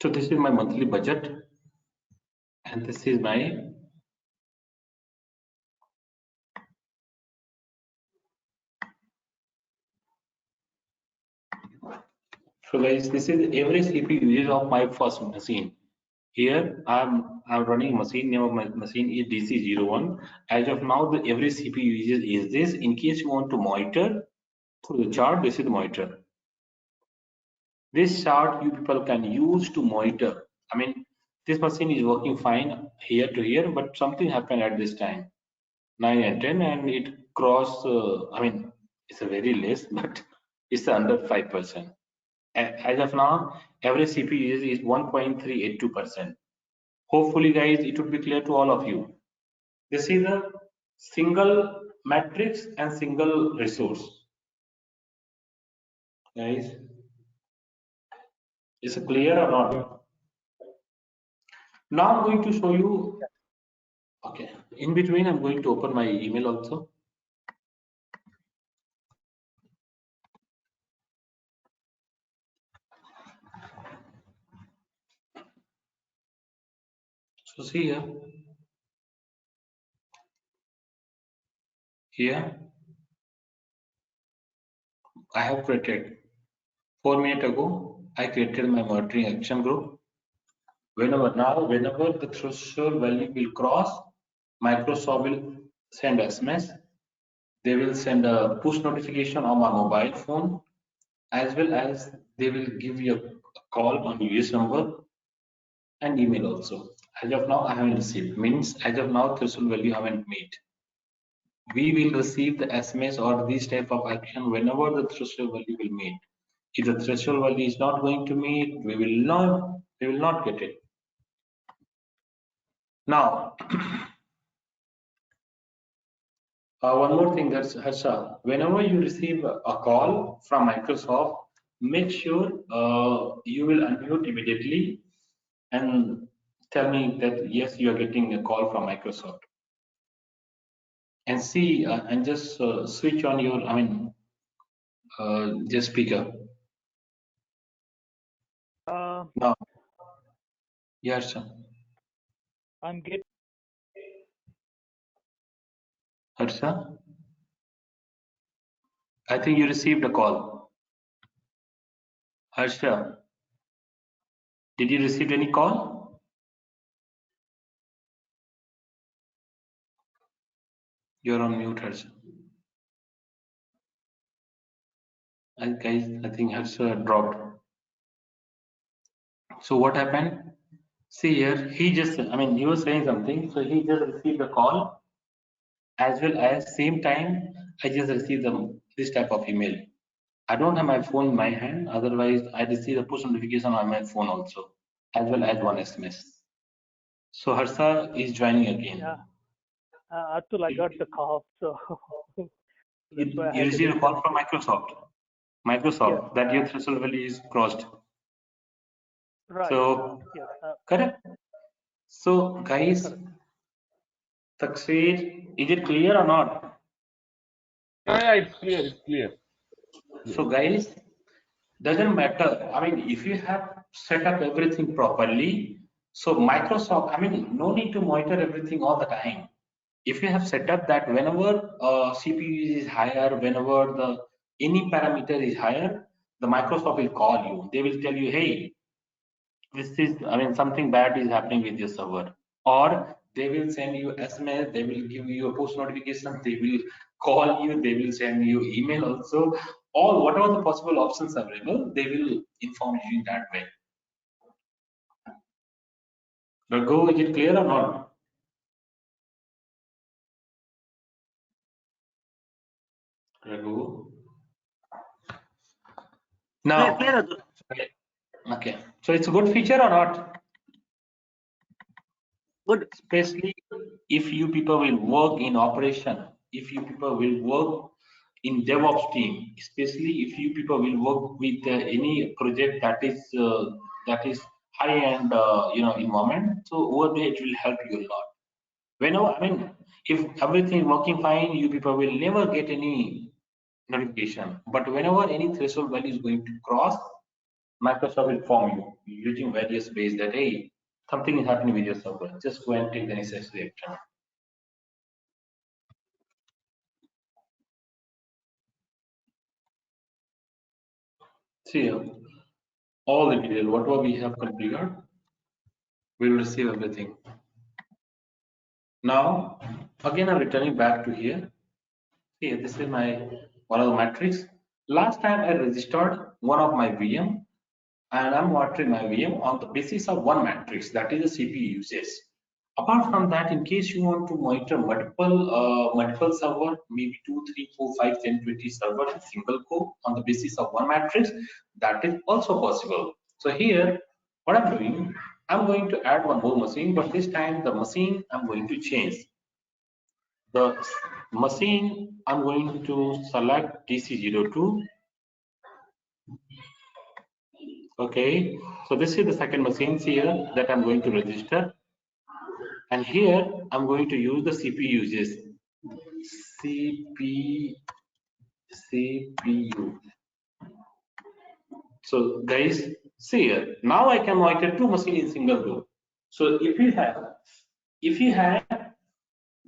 So this is my monthly budget, and this is my so guys, this is every CPU usage of my first machine. Here I'm running machine, name of my machine is DC01. As of now, the every CPU usage is this. In case you want to monitor through the chart, this is the monitor. This chart you people can use to monitor. I mean, this machine is working fine here to here, but something happened at this time, 9 and 10, and it crossed. I mean, it's a very less, but it's under 5%. As of now, every CPU usage is 1.382%. Hopefully, guys, it would be clear to all of you. This is a single matrix and single resource. Guys, is it clear or not? Now I'm going to show you. Okay, in between, I'm going to open my email also. So see here I have created 4 minutes ago. I created my monitoring action group. Whenever the threshold value will cross, Microsoft will send SMS. They will send a push notification on my mobile phone, as well as they will give you a call on US number and email also. As of now, I haven't received. Means as of now, threshold value haven't met. We will receive the SMS or this type of action whenever the threshold value will meet. If the threshold value is not going to meet, we will not get it. Now, one more thing, that's Harsha. Whenever you receive a call from Microsoft, make sure you will unmute immediately and tell me that yes, you are getting a call from Microsoft. And see and just switch on your, just speaker. Now, yes, sir. I'm getting. Harsha, I think you received a call. Harsha, did you receive any call? You're on mute, Harsha. And guys, I think Harsha dropped. So what happened? See here, he just, he was saying something. So he just received a call, as well as same time, I just received this type of email. I don't have my phone in my hand. Otherwise, I receive a push notification on my phone also, as well as one SMS. So Harsha is joining again. Yeah, Atul, I got the call, so that's why I You had to received a call from disconnect. Microsoft, that your threshold value is crossed. Right. So Yes. correct. So guys, Correct. Succeed, is it clear or not? Yeah, it's clear. It's clear. So guys, doesn't matter. If you have set up everything properly, so Microsoft, no need to monitor everything all the time. If you have set up that whenever CPU is higher, whenever any parameter is higher, the Microsoft will call you. They will tell you, hey, this is, something bad is happening with your server. Or they will send you SMS, they will give you a push notification, they will call you, they will send you email also. Or whatever the possible options available, they will inform you in that way. Raghu, is it clear or not? Raghu. Now, Clear. okay. So it's a good feature or not? Good. Especially if you people will work in operation, if you people will work in DevOps team, especially if you people will work with any project that is high end environment. So over there it will help you a lot. Whenever if everything working fine, you people will never get any notification. But whenever any threshold value is going to cross, Microsoft will inform you using various ways that hey, something is happening with your server. Just go and take the necessary action. See here, all the detail, whatever we have configured, we will receive everything. Now, again, I'm returning back to here. See, this is one of the metrics. Last time I registered one of my VM, and I'm monitoring my VM on the basis of one matrix, that is the CPU usage. Apart from that, in case you want to monitor multiple server, maybe 2, 3, 4, 5, 10, 20 servers in single core on the basis of one matrix, that is also possible. So here, what I'm doing, I'm going to add one more machine, but this time the machine I'm going to change. The machine I'm going to select DC02. Okay, so this is the second machine here that I'm going to register. And here I'm going to use the CPU uses. CPU. So guys, see here. Now I can monitor two machines in single row. So if you have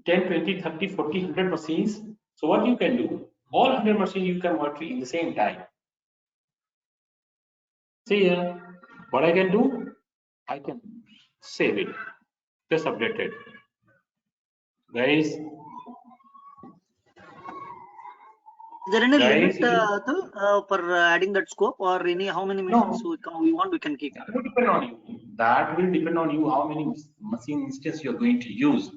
10, 20, 30, 40, 100 machines, so what you can do, all 100 machines you can monitor in the same time. See here, what I can do, I can save it, just update it. Guys, Is there any Guys, limit Atul, for adding that scope, or any how many machines we want, we can keep? that will depend on you. That will depend on you how many machine instances you are going to use.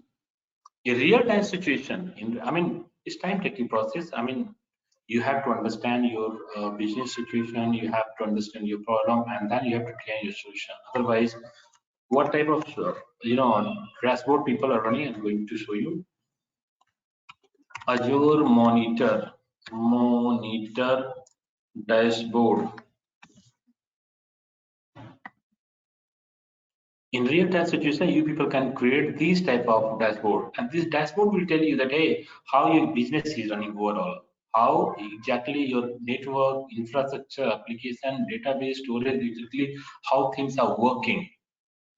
A real-time situation, I mean, it's time-taking process. I mean, you have to understand your business situation, you have to understand your problem, and then you have to create your solution. Otherwise, what type of dashboard people are running, I'm going to show you. Azure monitor dashboard. In real-time situation, you people can create these type of dashboard, and this dashboard will tell you that, hey, how your business is running overall, how exactly your network, infrastructure, application, database, storage, exactly how things are working.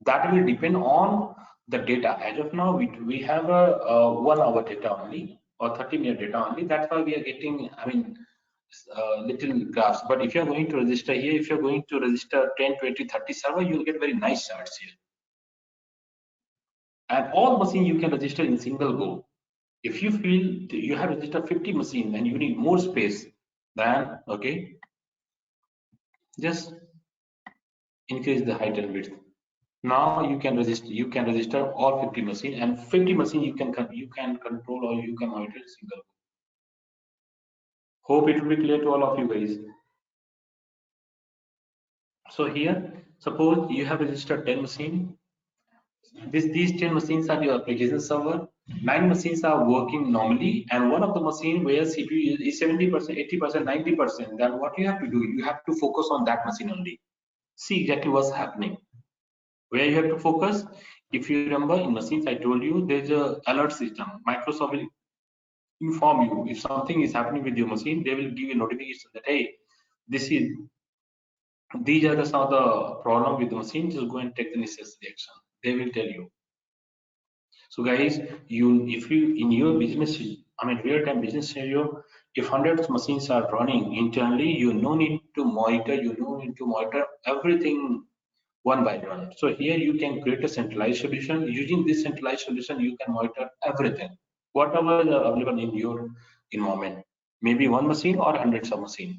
That will depend on the data. As of now, we have a 1 hour data only, or 30-minute data only. That's why we are getting, I mean, little graphs. But if you're going to register here, if you're going to register 10, 20, 30 server, you'll get very nice charts here. And all machine you can register in single go. If you feel you have registered 50 machine and you need more space, then okay, just increase the height and width. Now you can register all 50 machine, and 50 machine you can control or you can monitor in single go. Hope it will be clear to all of you guys. So here, suppose you have registered 10 machine. These 10 machines are your application server. 9 machines are working normally, and one of the machine where CPU is 70%, 80%, 90%. Then what you have to do, you have to focus on that machine only. See exactly what's happening. Where you have to focus. If you remember, in machines I told you there's a alert system. Microsoft will inform you if something is happening with your machine. They will give you a notification that, hey, these are some of the problem with the machine. Just go and take the necessary action. They will tell you. So guys, if you in your business, I mean real-time business scenario, if hundreds of machines are running internally, you no need to monitor, everything one by one. So here you can create a centralized solution. Using this centralized solution, you can monitor everything, whatever is available in your environment. Maybe one machine or hundreds of machines.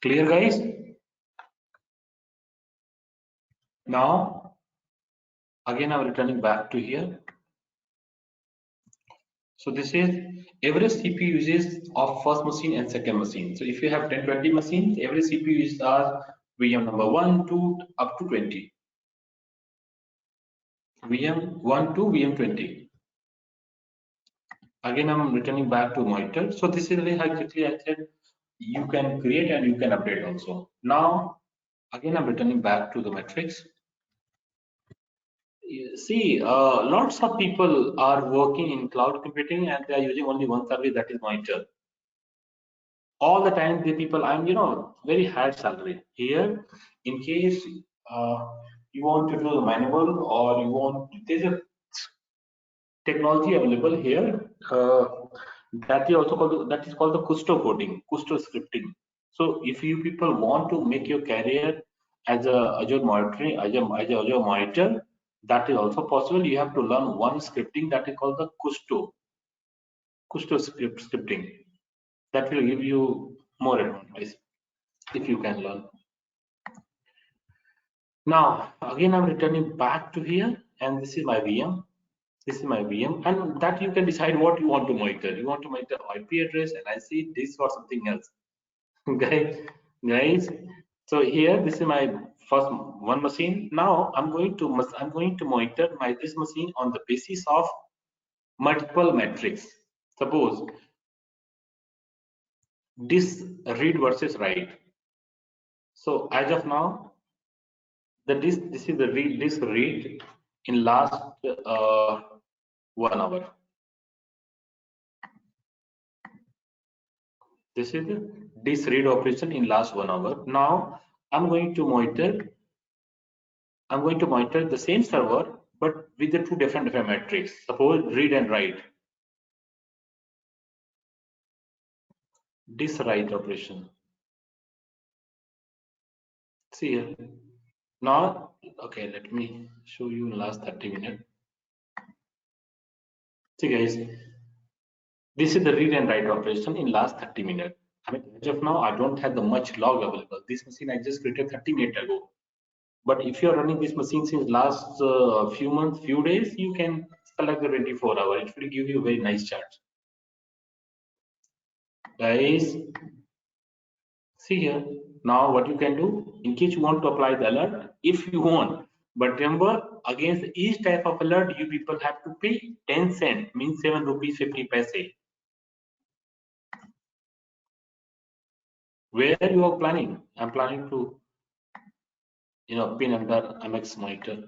Clear, guys? Now, again, I'm returning back to here. So this is every CPU uses of first machine and second machine. So if you have 10, 20 machines, every CPU uses VM number 1, 2, up to 20. VM 1 to VM 20. Again, I'm returning back to monitor. So this is really how exactly I said you can create and you can update also. Now, again, I'm returning back to the metrics. See, lots of people are working in cloud computing and they are using only one service, that is monitor. All the time the people, I'm very high salary here. In case you want to do the manual or you want, there's a technology available here that is called the Kusto coding, Kusto scripting. So if you people want to make your career as a Azure monitoring, as a Azure monitor, that is also possible. You have to learn one scripting that is called the Kusto scripting. That will give you more advantage if you can learn. Now again, I'm returning back to here, and this is my VM. This is my VM, and that you can decide what you want to monitor. You want to monitor IP address, and I see this or something else. guys. So here, this is my first one machine. Now I'm going to monitor this machine on the basis of multiple metrics. Suppose this read versus write. So as of now, this is the read in last 1 hour. This is this read operation in last 1 hour. Now I'm going to monitor the same server, but with the two different metrics. Suppose read and write. This write operation. See here. Now, okay, let me show you in last 30 minutes. See guys, this is the read and write operation in last 30 minutes. I mean, as of now, I don't have the much log available. This machine I just created 30 minutes ago. But if you're running this machine since last few months, few days, you can select the 24 hour. It will give you a very nice chart. Guys, see here. Now what you can do, in case you want to apply the alert, if you want. But remember, against each type of alert, you people have to pay 10 cents, means 7 rupees 50 paise. Where you are planning? I'm planning to, pin under MX monitor.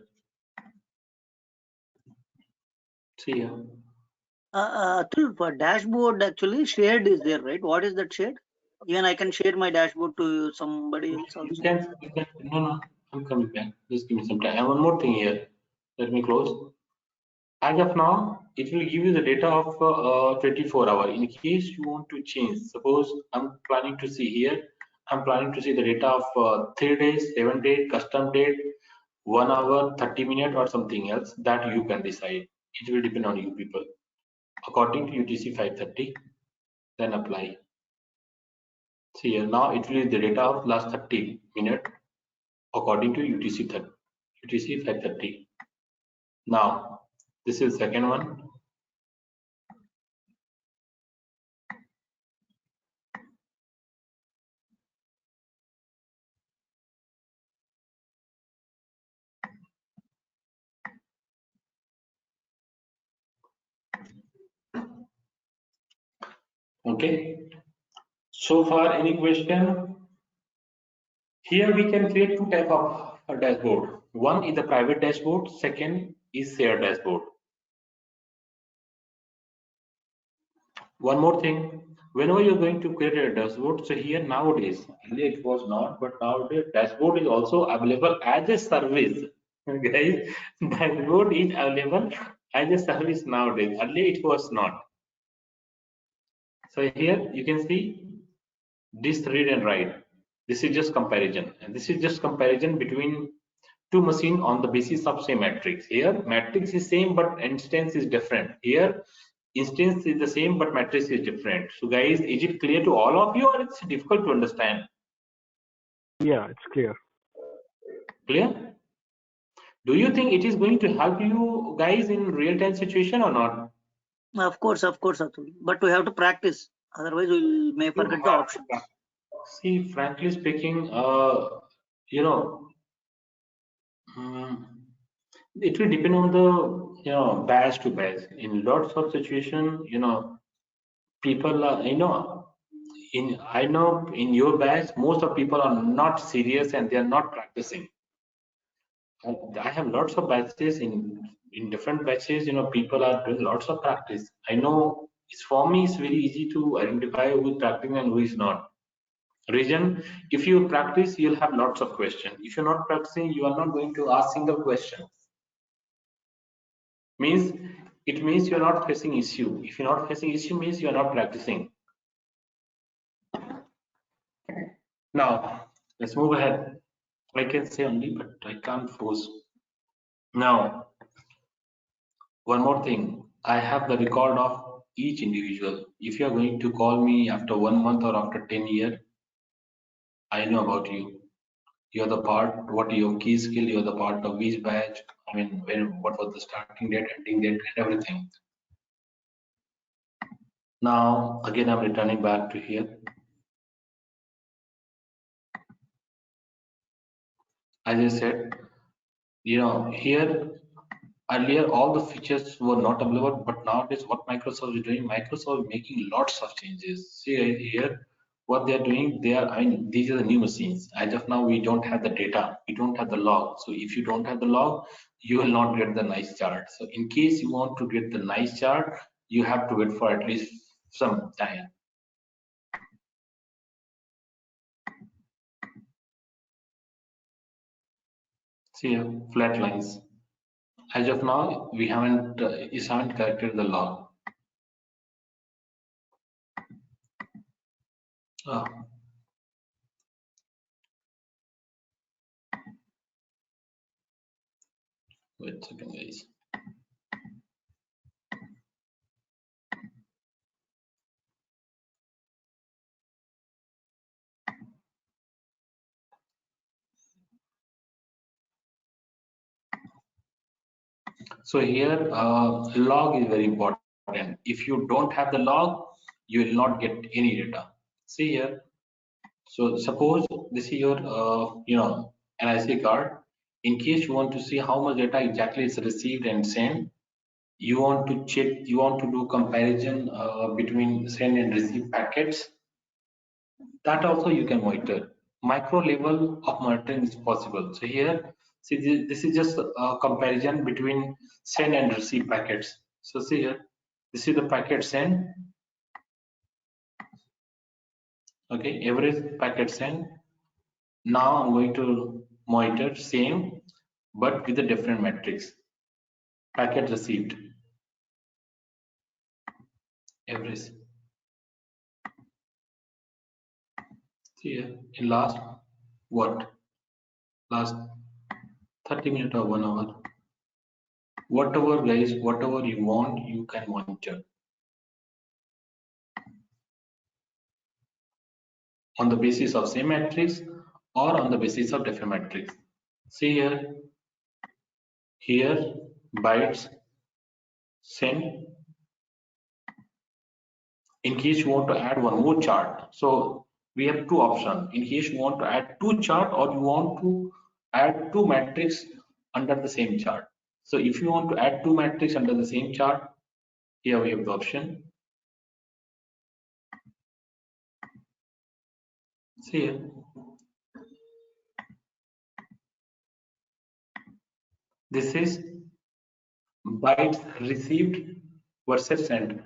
See here. Atul, for dashboard actually shared is there, right? What is that shared? Even I can share my dashboard to somebody else also. You can, no, I'm coming back. Just give me some time. And one more thing here. Let me close. As of now, it will give you the data of 24 hour. In case you want to change, suppose I'm planning to see here, I'm planning to see the data of 3 days, 7 days, custom date, 1 hour, 30 minutes, or something else that you can decide. It will depend on you people. According to UTC 530, then apply. See here, now it will be the data of last 30 minutes according to UTC 530. Now, this is second one. Okay. So far, any question? Here we can create two type of a dashboard. One is the private dashboard. Second is shared dashboard. One more thing. Whenever you're going to create a dashboard, so here nowadays, earlier it was not, but nowadays dashboard is also available as a service. Guys, dashboard is available as a service nowadays. Earlier it was not. So here you can see this read and write. This is just comparison, and this is just comparison between two machines on the basis of same matrix. Here matrix is same but instance is different. Here instance is the same but matrix is different. So guys, is it clear to all of you or it's difficult to understand? Yeah, it's clear. Clear? Do you think it is going to help you guys in real-time situation or not? Of course, Atul. But we have to practice. Otherwise, we may forget the options. See, frankly speaking, it will depend on the batch to batch. In lots of situation, people are, I know in your batch, most of people are not serious and they are not practicing. I have lots of batches in different batches. People are doing lots of practice. I know for me, it's very easy to identify who is practicing and who is not. Reason, if you practice, you'll have lots of questions. If you're not practicing, you are not going to ask single question. It means you're not facing issue. If you're not facing issue, means you're not practicing. Now, let's move ahead. I can say only, but I can't force. Now, one more thing. I have the record of each individual. If you're going to call me after 1 month or after 10 years, I know about you. You're the part, what your key skill, you're the part of which batch, what was the starting date, ending date, and everything. Now, again, I'm returning back to here. As I said, here earlier all the features were not available, but nowadays what Microsoft is doing, Microsoft is making lots of changes. See here, what they are doing, these are the new machines. As of now, we don't have the data, we don't have the log. So if you don't have the log, you will not get the nice chart. So in case you want to get the nice chart, you have to wait for at least some time. See here, flat lines. As of now, we haven't corrected the log. Ah. Wait a second, guys. So here, log is very important. If you don't have the log, you will not get any data. See here. So suppose this is your, NIC card. In case you want to see how much data exactly is received and sent, you want to check, you want to do comparison between send and receive packets. That also you can monitor. Micro level of monitoring is possible. So here, see this is just a comparison between send and receive packets. So see here, this is the packet send. Okay, average packet send. Now I'm going to monitor same, but with a different metrics. Packet received, average. See here, in last what? Last 30 minutes or 1 hour. Whatever guys, whatever you want, you can monitor. On the basis of same matrix or on the basis of different matrix. See here bytes send. In case you want to add one more chart, so we have two options. In case you want to add two chart or you want to add two matrix under the same chart. So if you want to add two matrix under the same chart, here we have the option. See here. This is bytes received versus sent.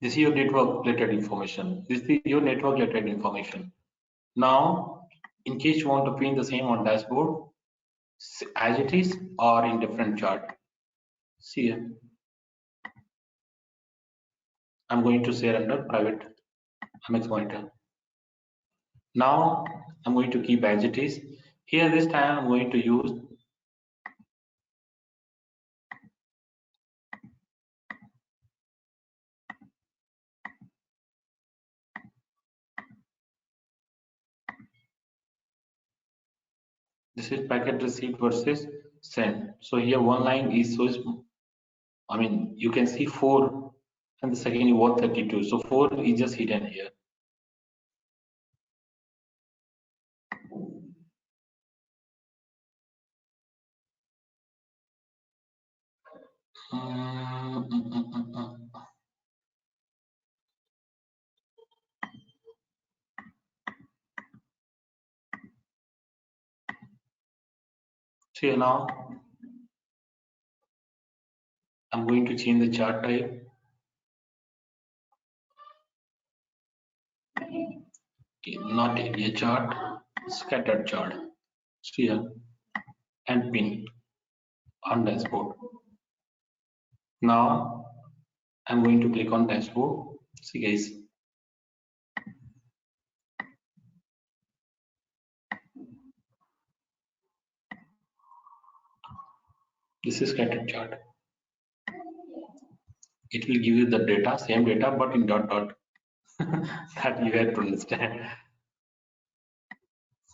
This is your network related information. This is your network related information. Now, in case you want to print the same on dashboard, as it is or in different chart. See here. I'm going to share under private MX monitor. Now I'm going to keep as it is. Here this time I'm going to use this is packet received versus send. So here one line is so small. I mean you can see 4 and the second is 132. So 4 is just hidden here. See now I'm going to change the chart type. Okay, not area chart, scattered chart. See here and pin on dashboard. Now I'm going to click on dashboard. See guys. This is scattered chart. It will give you the data, same data, but in dot dot. That you have to understand.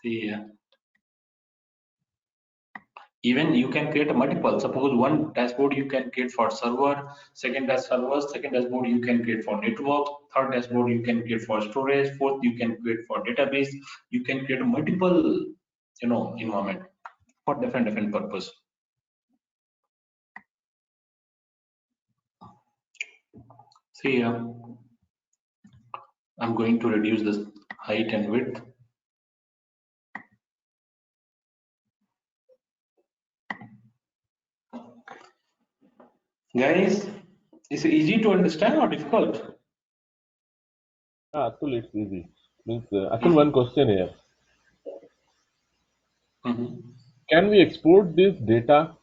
See here. Even you can create a multiple. Suppose one dashboard you can create for server, second dashboard you can create for network, third dashboard you can create for storage, fourth you can create for database. You can create multiple, environment for different purpose. See here, I'm going to reduce this height and width. Guys, is it easy to understand or difficult? Atul, it's easy. Means, Atul, one question here. Can we export this data?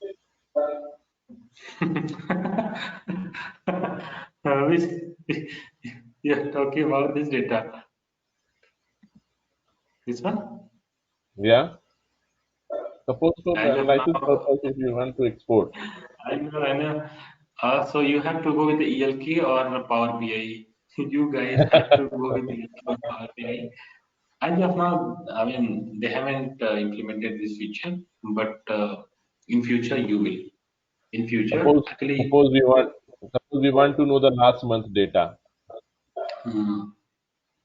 Which you're talking about this data. This one? Yeah. Suppose for As the of analysis now, purpose, if you want to export. I know, I know. So you have to go with the ELK or Power BI. You guys have to go with the ELK or Power BI. As of now, I mean, they haven't implemented this feature, but in future you will. In future, Suppose actually, suppose we want suppose we want to know the last month data. hmm,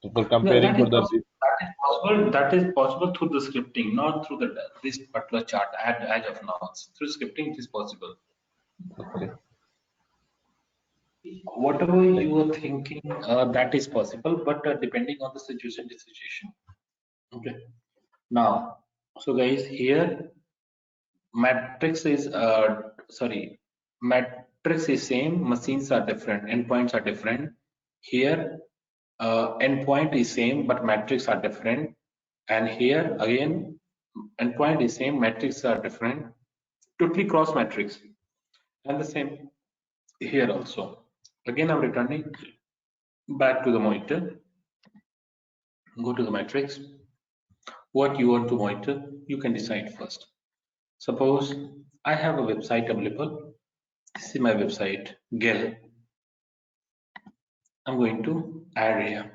So for no, comparing that is for the possible. That is possible. That is possible through the scripting, not through the this particular chart. As of now, through scripting, it is possible. okay. Whatever you are thinking, that is possible, but depending on the situation to situation. Okay. Now, so guys, here matrix is sorry, matrix is same, machines are different, endpoints are different. Here, endpoint is same, but matrix are different. And here again, endpoint is same, matrix are different. Totally cross matrix, and the same here also. Again, I'm returning back to the monitor. Go to the matrix. What you want to monitor, you can decide first. Suppose I have a website available. This is my website, GEL. I'm going to add here.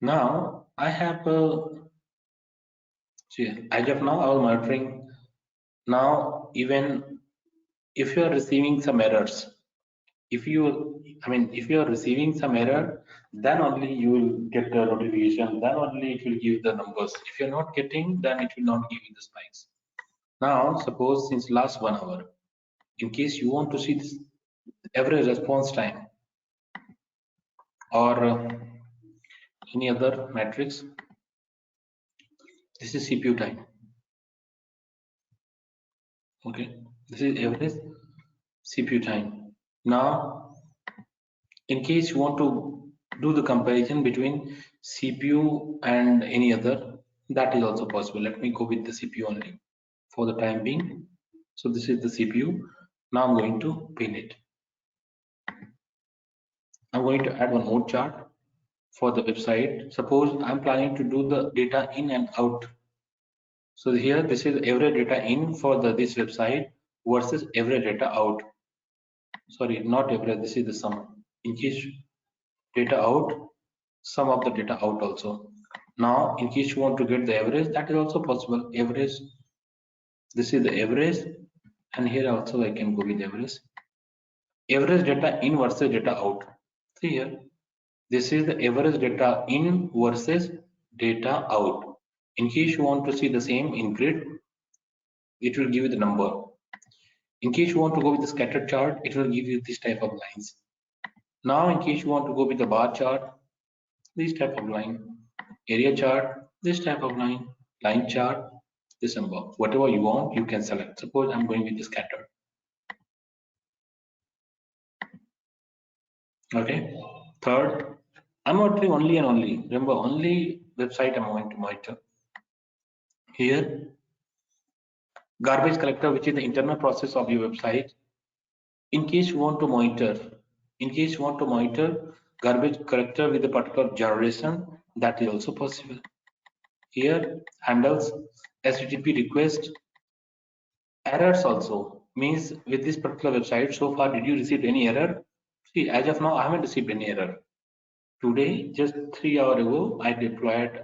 Now I have see, as of now, I was monitoring. Now, even if you are receiving some errors, if you are receiving some error, then only you will get the notification. Then only it will give the numbers. If you're not getting, then it will not give you the spikes. Now, suppose since last 1 hour, in case you want to see this average response time or any other matrix, this is CPU time. Okay, this is average CPU time. Now, in case you want to do the comparison between CPU and any other, that is also possible. Let me go with the CPU only for the time being. So this is the CPU. Now I'm going to pin it. I'm going to add one more chart for the website. Suppose I'm planning to do the data in and out. So here this is every data in for this website versus every data out. Sorry, not every, this is the sum. In case data out, sum of the data out also. Now in case you want to get the average, that is also possible. Average, this is the average, and here also I can go with average. Average data in versus data out. See here, this is the average data in versus data out. In case you want to see the same in grid, it will give you the number. In case you want to go with the scatter chart, it will give you this type of lines. Now in case you want to go with the bar chart, this type of line, area chart, this type of line chart, this number, whatever you want, you can select. Suppose I'm going with the scatter. Okay. Third, I'm monitoring only and only. Remember, only website I'm going to monitor. Here, garbage collector, which is the internal process of your website. In case you want to monitor, garbage collector with a particular generation, that is also possible. Here, handles HTTP request, errors also, means with this particular website, so far did you receive any error? See, as of now, I haven't received any error. Today, just 3 hours ago, I deployed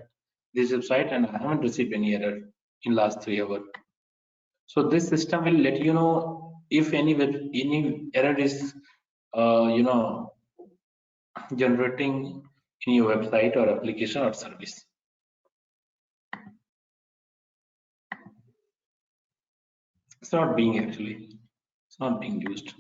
this website and I haven't received any error in last 3 hours. So this system will let you know if any error is generating in your website or application or service. It's not being actually, it's not being used.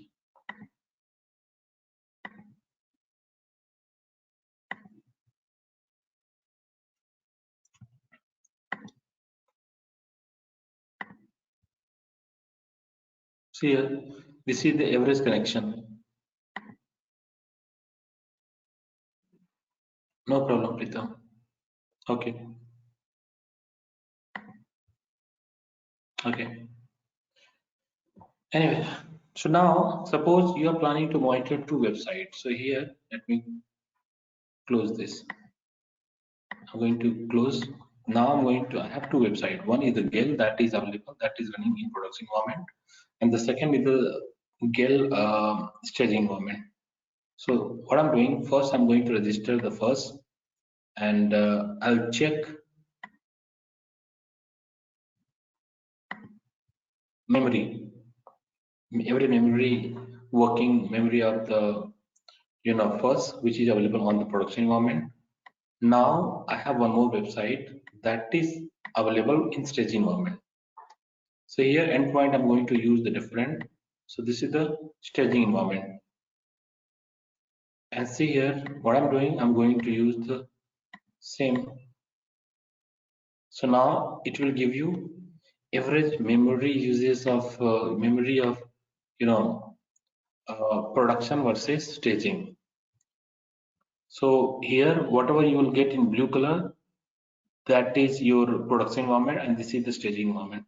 See here, this is the average connection. No problem, Pritham. Okay. Okay. Anyway, so now suppose you are planning to monitor two websites. So here, let me close this. I'm going to close. Now I have two websites. One is the GEL that is available, that is running in production environment, and the second is the GEL staging environment. So what I'm doing first, I'm going to register the first, and I'll check memory, every memory, working memory of the first, which is available on the production environment. Now I have one more website that is available in staging environment. So here endpoint I'm going to use the different. So this is the staging environment. And see here what I'm doing, I'm going to use the same. So now it will give you average memory uses of memory of production versus staging. So here whatever you will get in blue color, that is your production environment, and this is the staging environment.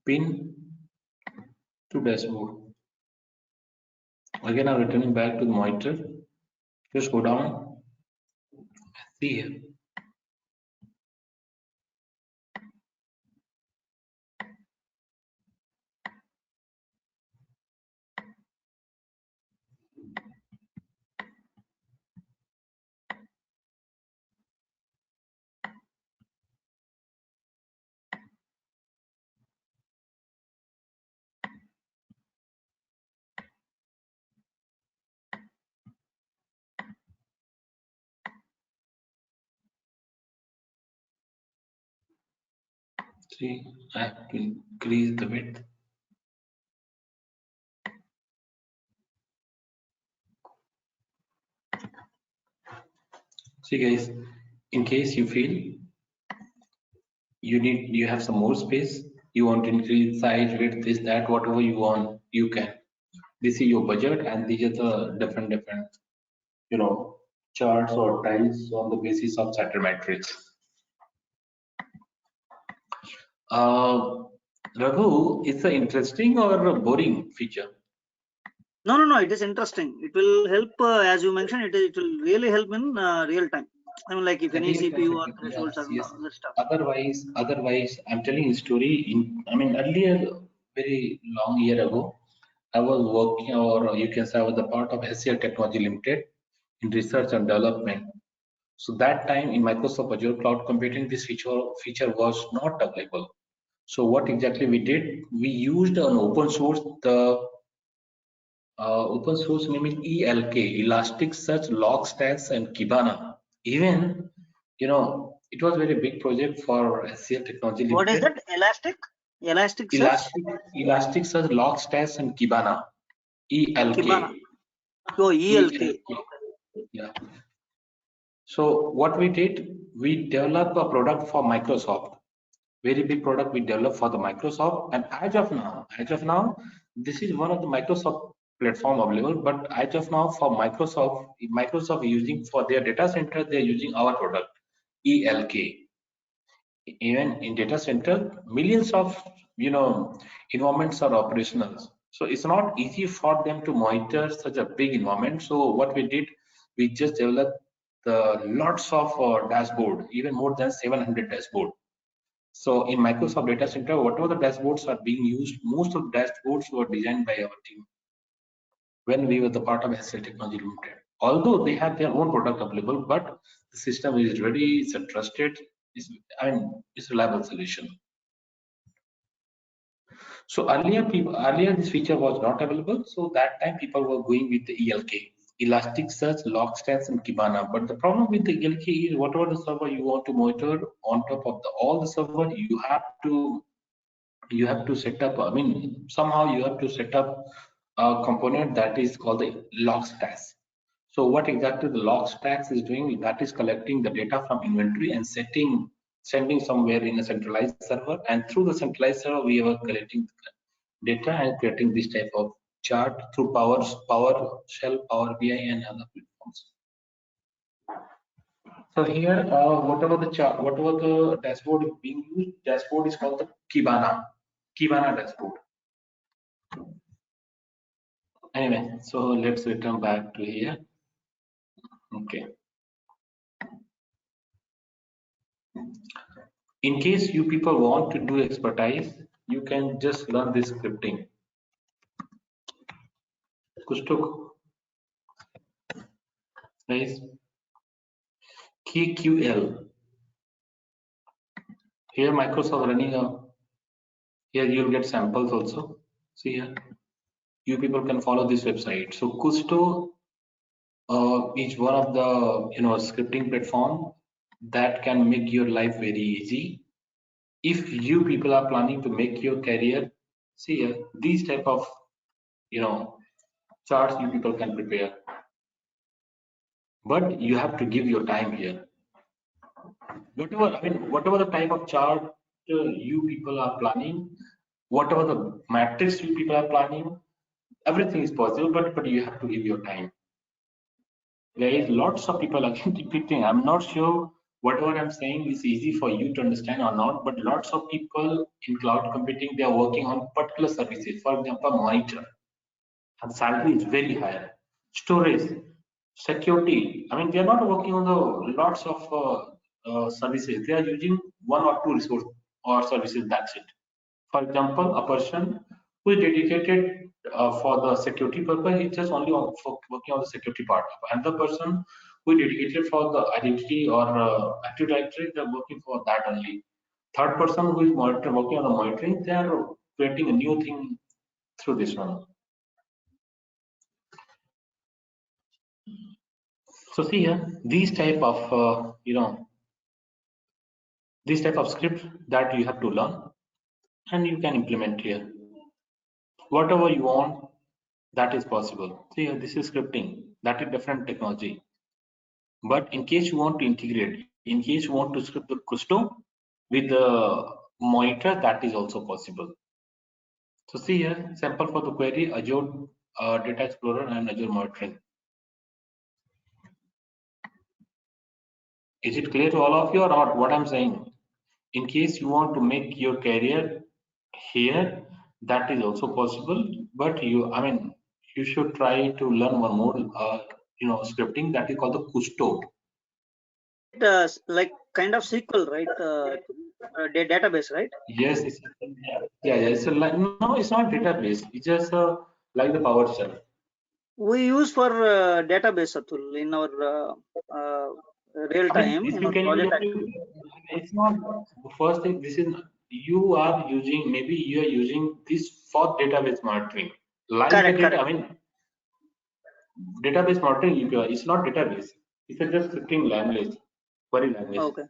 Pin to dashboard. Again, I'm returning back to the monitor. Just go down. See here. See, I have to increase the width. See guys, in case you feel you have some more space, you want to increase size, width, this, that, whatever you want, you can. This is your budget, and these are the different charts or tiles on the basis of Saturn matrix. Raghu, it's an interesting or a boring feature? No, it is interesting. It will help, as you mentioned, it will really help in real time. I mean, like if any CPU or thresholds and other stuff. Otherwise, I'm telling a story. Earlier, very long year ago, I was working, or you can say I was the part of HCL Technology Limited in research and development. So that time in Microsoft Azure Cloud Computing, this feature was not available. So what exactly we did? We used an open source, the open source name is ELK, Elasticsearch, Logstacks, and Kibana. Even, it was very big project for HCL Technology Limited. What is that? Elasticsearch? Elasticsearch, Logstacks, and Kibana. ELK. Kibana. Oh, ELK. Yeah. So what we did, we developed a product for Microsoft. Very big product we developed for the Microsoft, and as of now, this is one of the Microsoft platform available. But as of now, for Microsoft using for their data center, they're using our product ELK. Even in data center, millions of environments are operational, so it's not easy for them to monitor such a big environment. So what we did, we just developed the lots of dashboard, even more than 700 dashboard. So in Microsoft data center, whatever the dashboards are being used, most of the dashboards were designed by our team when we were the part of HCL Technology Limited. Although they have their own product available, but the system is ready, it's a trusted, it's a reliable solution. So earlier this feature was not available, so that time people were going with the ELK, Elasticsearch, Logstacks, and Kibana. But the problem with the ELK is whatever the server you want to monitor, on top of all the server, you have to set up. Somehow you have to set up a component that is called the Logstacks. So what exactly the Logstacks is doing, that is collecting the data from inventory and sending somewhere in a centralized server, and through the centralized server we are collecting data and creating this type of chart through PowerShell, Power BI, and other platforms. So here, whatever the dashboard is being used, dashboard is called the Kibana dashboard. Anyway, so let's return back to here. Okay. In case you people want to do expertise, you can just learn this scripting. Kushtok, guys, KQL. Here Microsoft running a. Here you'll get samples also. See here, you people can follow this website. So Kusto is one of the scripting platform that can make your life very easy. If you people are planning to make your career, see here, these type of charts you people can prepare, but you have to give your time here. Whatever the type of chart you people are planning, whatever the matrix you people are planning, everything is possible, but you have to give your time. There is lots of people again repeating. I'm not sure whatever I'm saying is easy for you to understand or not, but lots of people in cloud computing, they are working on particular services. For example, monitor, and salary is very high. Storage, security. I mean, they are not working on the lots of services. They are using one or two resources or services. That's it. For example, a person who is dedicated for the security purpose is just only working on the security part. And the person who is dedicated for the identity or Active Directory, they are working for that only. Third person who is working on the monitoring, they are creating a new thing through this one. So see here, these type of this type of script that you have to learn, and you can implement here. Whatever you want, that is possible. See here, this is scripting. That is different technology. But in case you want to integrate, in case you want to script the Kusto with the monitor, that is also possible. So see here, sample for the query, Azure Data Explorer and Azure Monitoring. Is it clear to all of you or not what I'm saying? In case you want to make your career here, that is also possible, but you should try to learn one more scripting that is called the Kusto. Like kind of SQL, right? Database, right? Yes, it's no, it's not database. It's just like the PowerShell. We use for database, Atul, in our real time. If In you our can project it's not the first thing. This is you are using, maybe you are using this for database monitoring. Like correct, the data, correct. Database monitoring, it's not database. It's just scripting language, query language. Okay.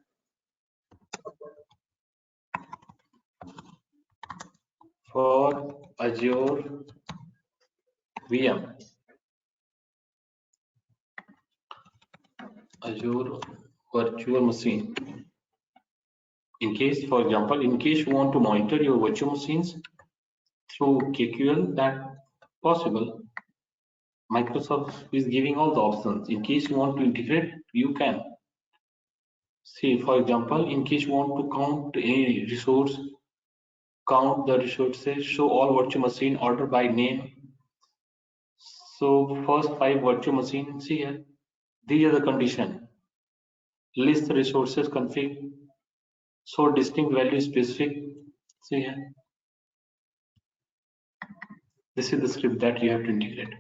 For Azure VM, Azure virtual machine. In case, for example, in case you want to monitor your virtual machines through KQL, that possible. Microsoft is giving all the options. In case you want to integrate, you can. See, for example, in case you want to count any resource, count the resources, show all virtual machine, order by name. So first 5 virtual machines here, these are the condition. List the resources config, so distinct value specific. See here. This is the script that you have to integrate.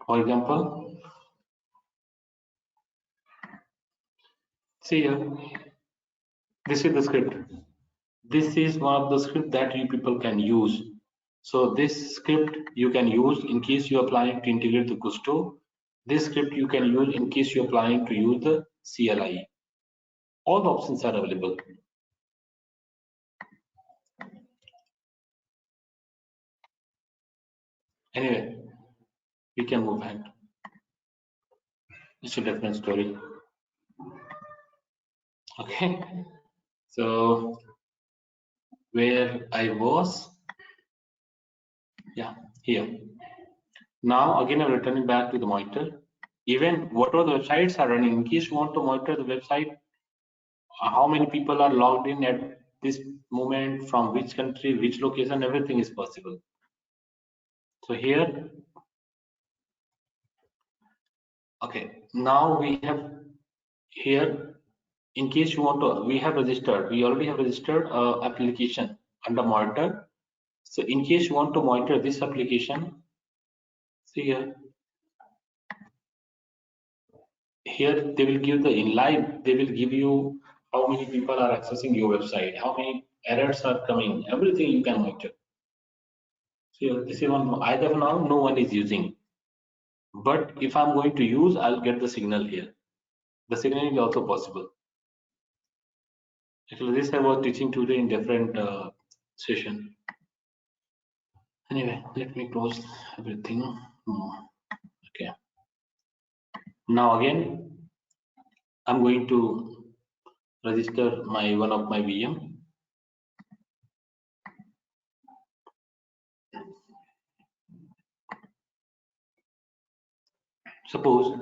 For example, see here, this is the script. This is one of the script that you people can use. So this script you can use in case you are planning to integrate the Kusto. This script you can use in case you are planning to use the CLI. All the options are available. Anyway, we can move ahead. It's a different story. Okay, so where I was, yeah, here. Now again I'm returning back to the monitor. even whatever the websites are running, in case you want to monitor the website, how many people are logged in at this moment, from which country, which location, everything is possible. So here, okay, now we have here, in case you want to, we already have registered application under monitor. So in case you want to monitor this application, see here they will give the in live, they will give you how many people are accessing your website, how many errors are coming, everything you can monitor. So this is one, either now no one is using, but if I'm going to use, I'll get the signal here. The signal is also possible. Actually, this I was teaching today in different session. Anyway, let me close everything. Okay. Now again, I'm going to register one of my VM. Suppose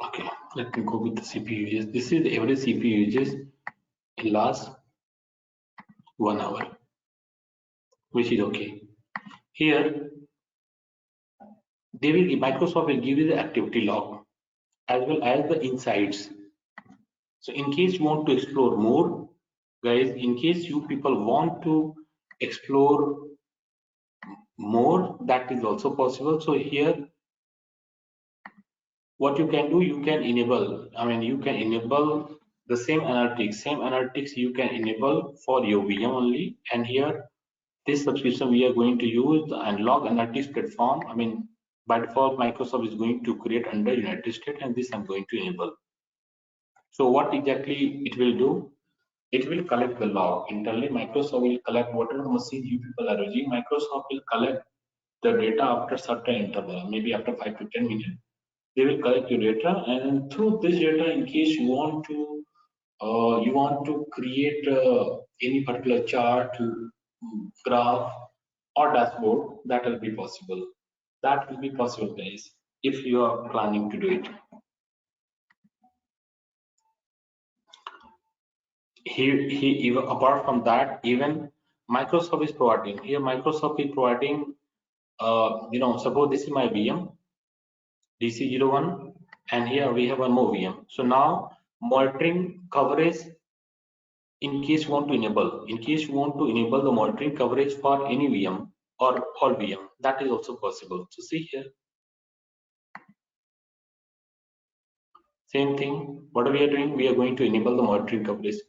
okay, let me go with the CPU uses. This is the average CPU uses in last 1 hour, which is okay. Here, Microsoft will give you the activity log as well as the insights. So in case you want to explore more, guys, in case you people want to explore more, that is also possible. So here, what you can do, you can enable, you can enable the same analytics you can enable for your VM only. And here, this subscription we are going to use the analog analytics platform. By default, Microsoft is going to create under United States, and this I'm going to enable. So what exactly it will do? It will collect the log. Internally, Microsoft will collect whatever machine you people are using. Microsoft will collect the data after certain interval, maybe after 5 to 10 minutes. They will collect your data, and through this data, in case you want to create any particular chart, graph, or dashboard, that will be possible. That will be possible, guys, if you are planning to do it. Even apart from that, even Microsoft is providing here. Microsoft is providing, suppose this is my VM DC01, and here we have one more VM. So now monitoring coverage, in case you want to enable the monitoring coverage for any VM or all VM, that is also possible. So see here, same thing. What we are doing, we are going to enable the monitoring coverage.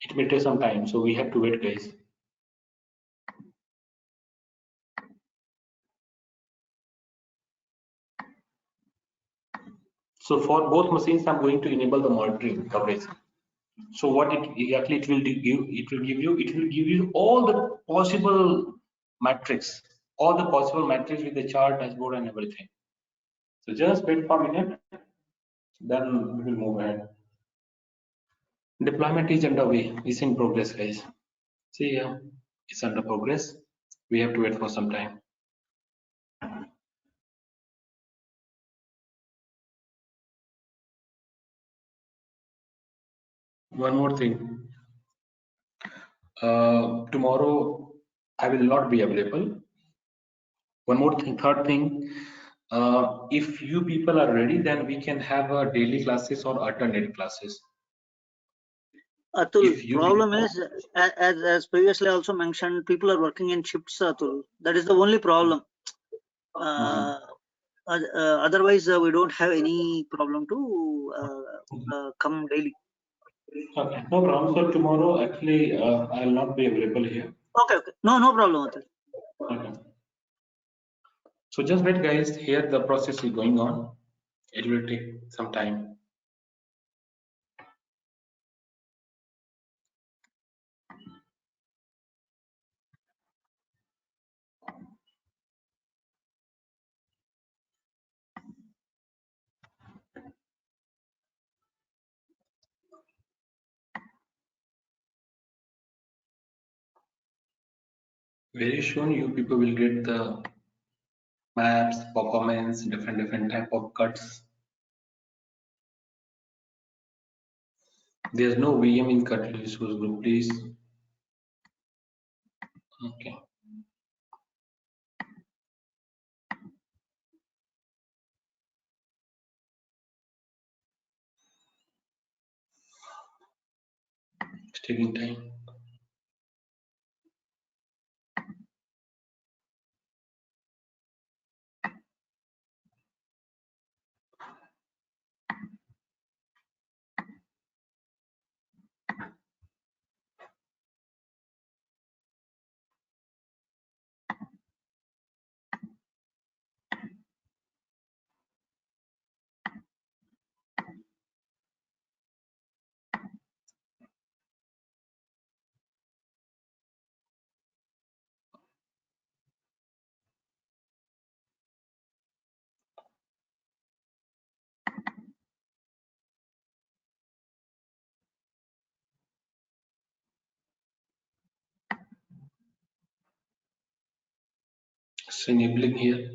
It may take some time, so we have to wait, guys. So for both machines, I'm going to enable the monitoring coverage. So what it exactly it will give you all the possible metrics, with the chart, dashboard, and everything. So just wait for a minute, then we will move ahead. Deployment is underway. It's in progress, guys. See here, it's under progress. We have to wait for some time. One more thing. Tomorrow I will not be available. One more thing, third thing. If you people are ready, then we can have daily classes or alternate classes. Atul, problem is, as previously also mentioned, people are working in shifts, Atul. That is the only problem. Otherwise, we don't have any problem to come daily. Okay, no problem. So tomorrow, actually, I will not be available here. Okay. No problem, Atul. Okay. So just wait, guys. Here the process is going on. It will take some time. Very soon you people will get the maps, performance, different type of cuts. There's no VM in cut resource group, please. Okay. It's taking time. It's enabling here.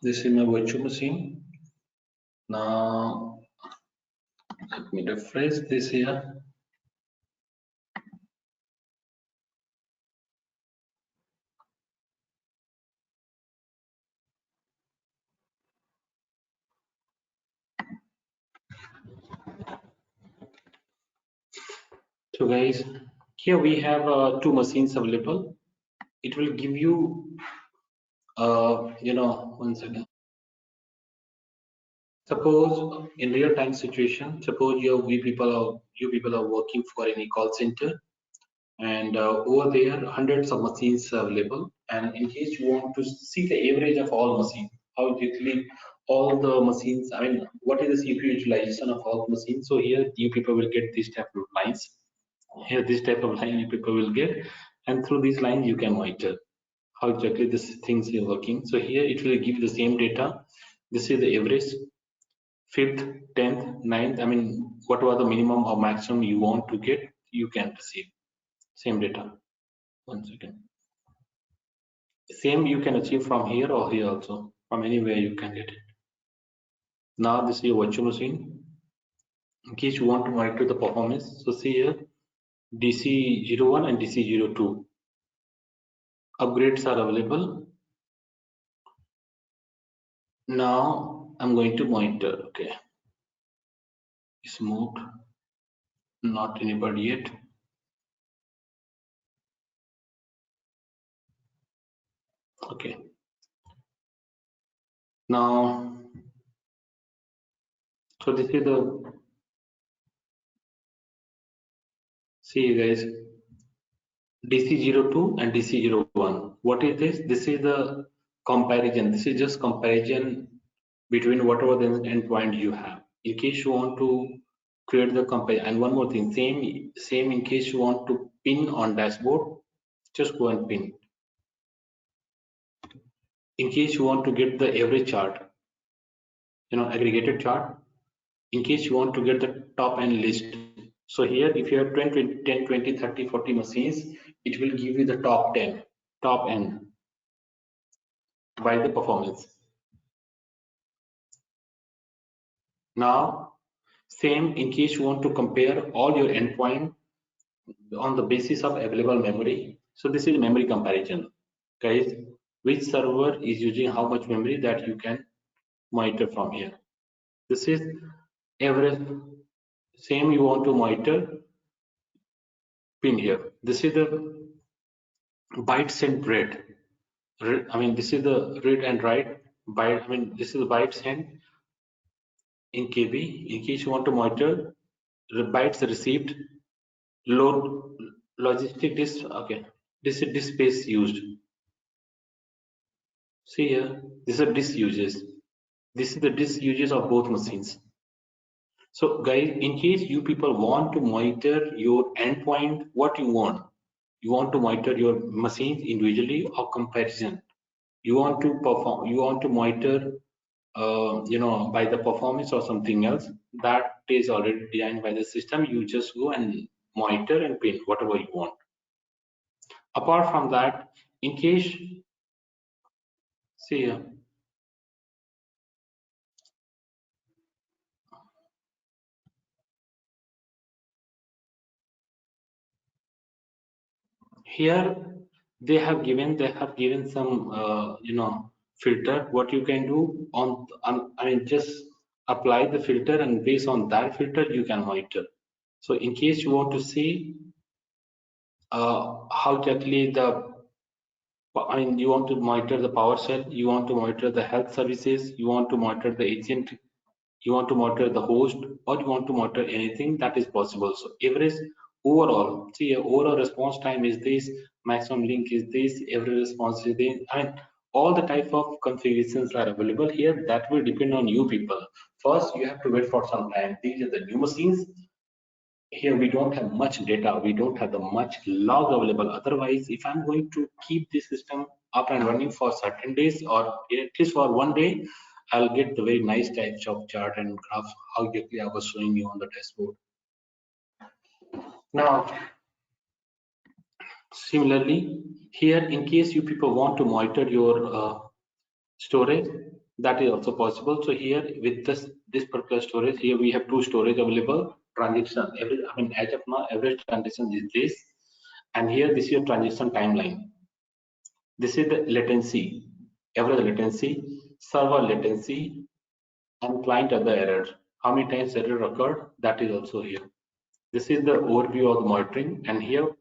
This is my virtual machine. Now let me refresh this here. So guys, here we have two machines available. It will give you, one second. Suppose in real time situation, suppose you people are working for any call center, and over there hundreds of machines are available. And in case you want to see the average of all machines, how exactly all the machines, I mean, what is the CPU utilization of all the machines? So here you people will get this type of lines. Here this type of line you people will get, and through these lines you can monitor how exactly this things are working. So here it will give the same data. This is the average, 5th, 10th, 9th. I mean, whatever the minimum or maximum you want to get, you can receive same data. One second. Same you can achieve from here or here also. From anywhere you can get it. Now this is your virtual machine. In case you want to monitor the performance, so see here DC01 and DC02 upgrades are available. Now I'm going to monitor. Okay, smooth, not anybody yet. Okay, now so this is the, see you guys, DC02 and DC01. What is this? This is the comparison. This is just comparison between whatever the endpoint you have. In case you want to create the comparison, and one more thing, same in case you want to pin on dashboard, just go and pin. In case you want to get the average chart, aggregated chart, in case you want to get the top end list. So here if you have 10, 20, 30, 40 machines, it will give you the top 10, top end by the performance. Now, same in case you want to compare all your endpoint on the basis of available memory. So this is memory comparison, guys. Which server is using how much memory, that you can monitor from here. This is average. Same you want to monitor, pin here. This is the byte sent read. I mean, this is the read and write byte. I mean, this is the byte sent in KB. In case you want to monitor the bytes received, load logistic disk. Okay, this is disk space used. See here, this is disk uses. This is the disk uses of both machines. So guys, in case you people want to monitor your endpoint, what you want? You want to monitor your machines individually or comparison. You want to perform, you want to monitor by the performance or something else that is already designed by the system. You just go and monitor and pin whatever you want. Apart from that, in case, see here, here they have given some filter. What you can do on I mean, just apply the filter, and based on that filter you can monitor. So in case you want to see how exactly you want to monitor the PowerShell, you want to monitor the health services, you want to monitor the agent, you want to monitor the host, or you want to monitor anything, that is possible. So average overall, see, overall response time is this, maximum link is this, every response is this. I mean, all the type of configurations are available here. That will depend on you people. First, you have to wait for some time. These are the new machines. Here we don't have much data, we don't have the much log available. Otherwise, if I'm going to keep this system up and running for certain days, or at least for one day, I'll get the very nice types of chart and graph, how exactly I was showing you on the dashboard. Now, similarly, here, in case you people want to monitor your storage, that is also possible. So here with this particular storage, here we have two storage available. Transaction, as of now, average transaction is this, and here this is your transaction timeline. This is the latency, average latency, server latency, and client other error. How many times error occurred? That is also here. This is the overview of the monitoring, and here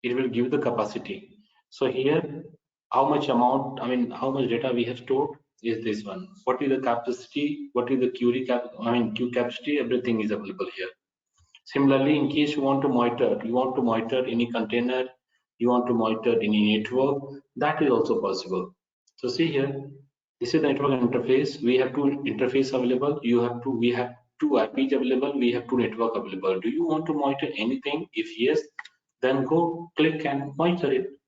it will give the capacity. So here, how much amount, how much data we have stored is this one. What is the capacity? What is the queue capacity? Everything is available here. Similarly, in case you want to monitor any container, you want to monitor any network, that is also possible. So see here, this is the network interface. We have two interface available. We have two IPs available. We have two network available. Do you want to monitor anything? If yes, then go click and monitor it.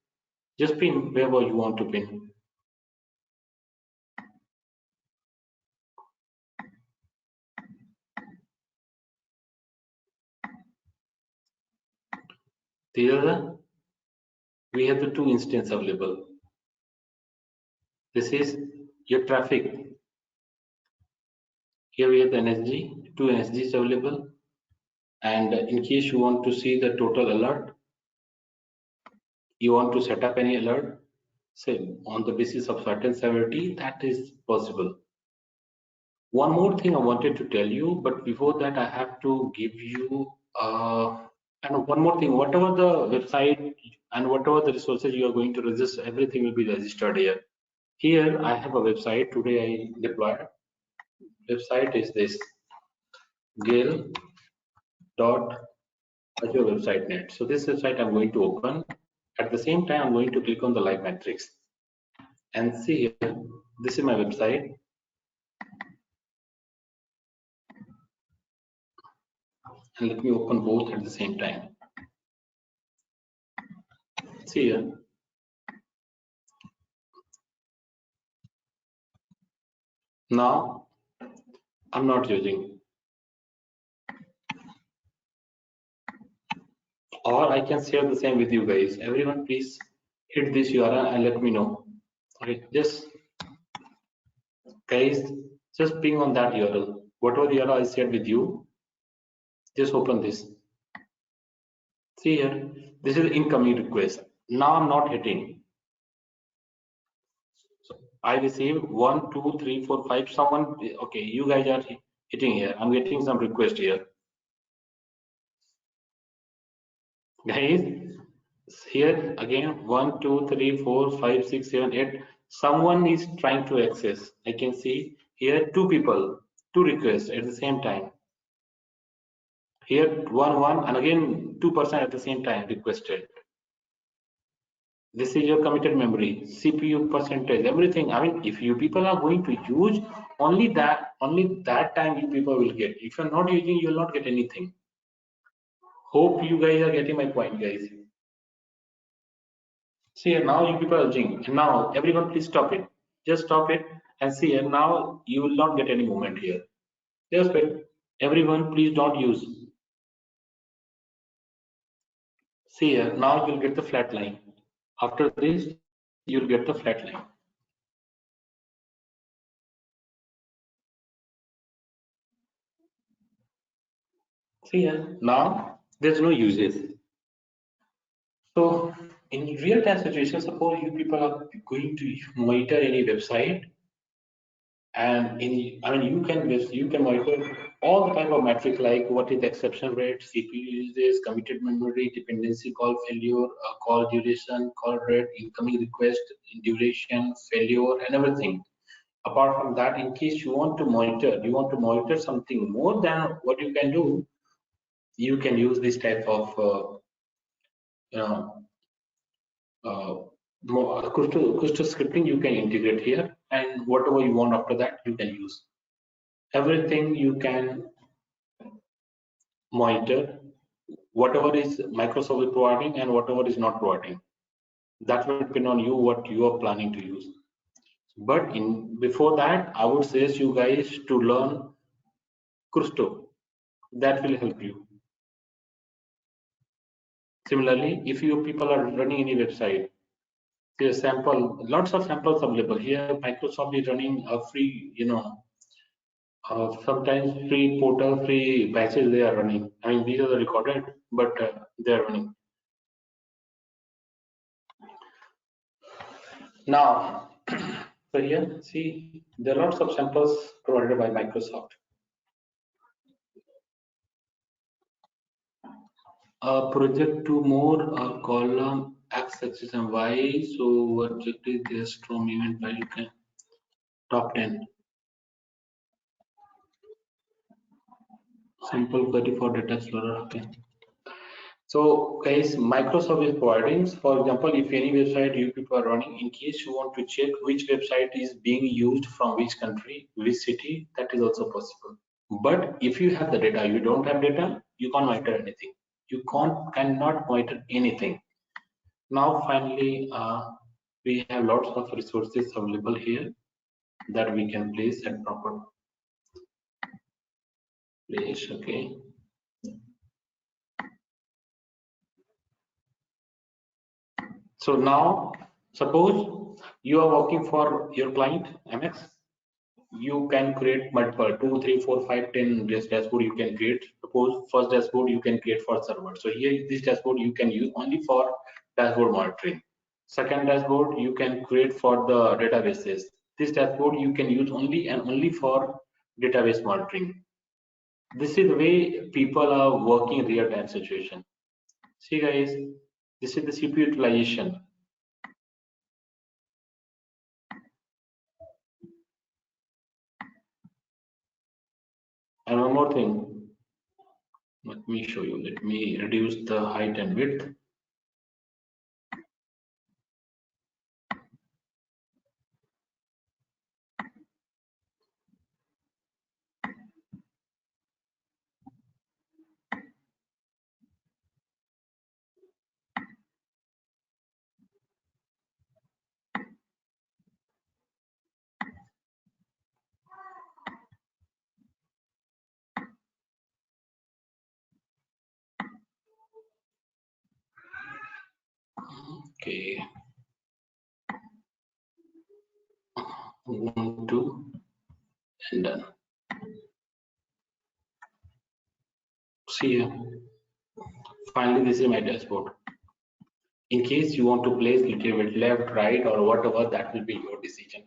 Just pin wherever you want to pin. The other, we have the two instances available. This is your traffic. Here we have the NSG, two NSGs available. And in case you want to see the total alert, you want to set up any alert, say on the basis of certain severity, that is possible. One more thing I wanted to tell you, but before that I have to give you and one more thing, whatever the website and whatever the resources you are going to register, everything will be registered here. Here I have a website today I deployed. Website is this gale.azure website net. So this website I'm going to open. At the same time, I'm going to click on the live metrics and see here. This is my website. And let me open both at the same time. See here. Now, I'm not using. Or I can share the same with you guys. Everyone, please hit this URL and let me know. Okay, just guys, just ping on that URL. Whatever URL I shared with you, just open this. See here, this is the incoming request. Now I'm not hitting. So I received 1, 2, 3, 4, 5. Someone, okay, you guys are hitting here. I'm getting some request here. Guys, here again 1, 2, 3, 4, 5, 6, 7, 8. Someone is trying to access. I can see here two people, two requests at the same time. Here 1, 1, and again 2% at the same time requested. This is your committed memory, CPU percentage, everything. I mean, if you people are going to use only that time you people will get. If you're not using, you'll not get anything. Hope you guys are getting my point, guys. See here, now you people are using. Now everyone please stop it. Just stop it and see here. Now you will not get any movement here. Just wait. Everyone please don't use. See here, now you'll get the flat line. After this, you'll get the flat line. See here, now there's no uses. So in real time situation, suppose you people are going to monitor any website, and you can monitor all the type of metric like what is the exception rate, CPU uses, committed memory, dependency call failure, call duration, call rate, incoming request duration, failure, and everything. Apart from that, in case you want to monitor something more than what you can do, you can use this type of Kusto scripting you can integrate here, and whatever you want after that you can use. Everything you can monitor, whatever is Microsoft is providing and whatever is not providing. That will depend on you what you are planning to use. But before that, I would suggest you guys to learn Kusto. That will help you. Similarly, if you people are running any website, there's lots of samples available here. Microsoft is running a free, sometimes free portal, free batches they are running. I mean, these are the recorded, but they are running. Now, so here, see, there are lots of samples provided by Microsoft. Project to more column X axis and Y. So object is this from event by you can top 10. Simple query for data explorer. Okay. So guys, Microsoft is providing, for example, if any website you people are running, in case you want to check which website is being used from which country, which city, that is also possible. But if you have the data, you don't have data, you can't monitor anything. You cannot monitor anything. Now finally, we have lots of resources available here that we can place at proper place. Okay. So now, suppose you are working for your client MX, you can create multiple 2, 3, 4, 5, 10 this dashboard you can create. Suppose first dashboard you can create for server. So here this dashboard you can use only for dashboard monitoring. Second dashboard you can create for the databases. This dashboard you can use only and only for database monitoring. This is the way people are working in real-time situation. See guys, this is the CPU utilization. And one more thing, let me show you. Let me reduce the height and width. Okay. 1, 2, and done. See here. Finally, this is my dashboard. In case you want to place little bit left, right, or whatever, that will be your decision.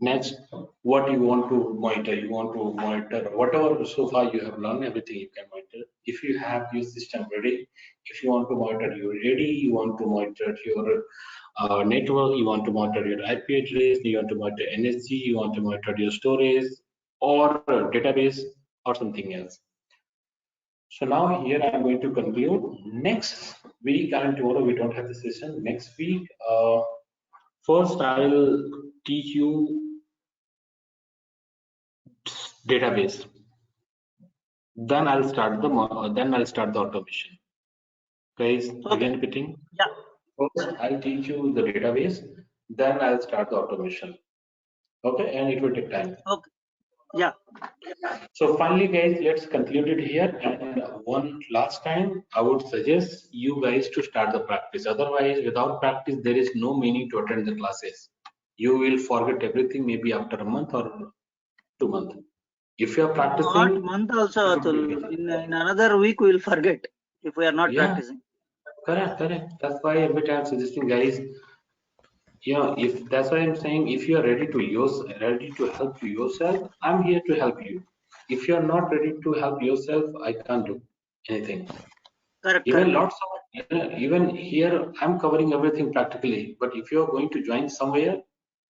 Next, what you want to monitor? You want to monitor whatever so far you have learned, everything you can monitor. If you have your system ready, if you want to monitor your ready, you want to monitor your network, you want to monitor your IP address, you want to monitor NSG, you want to monitor your storage or database or something else. So now here I'm going to conclude. Next, week and tomorrow we don't have the session. Next week, first I'll teach you database. Then I'll start the automation. Guys, Okay. again repeating. Yeah. First, I'll teach you the database. Then I'll start the automation. Okay, and it will take time. Okay. Yeah. So finally, guys, let's conclude it here. And one last time, I would suggest you guys to start the practice. Otherwise, without practice, there is no meaning to attend the classes. You will forget everything maybe after a month or 2 months. If you are practicing, Not month also, Atul. In another week we will forget if we are not practicing. Correct. That's why every time I'm suggesting, guys, if that's why I'm saying, if you are ready to help yourself, I'm here to help you. If you are not ready to help yourself, I can't do anything. Correct. Even here, I'm covering everything practically. But if you are going to join somewhere,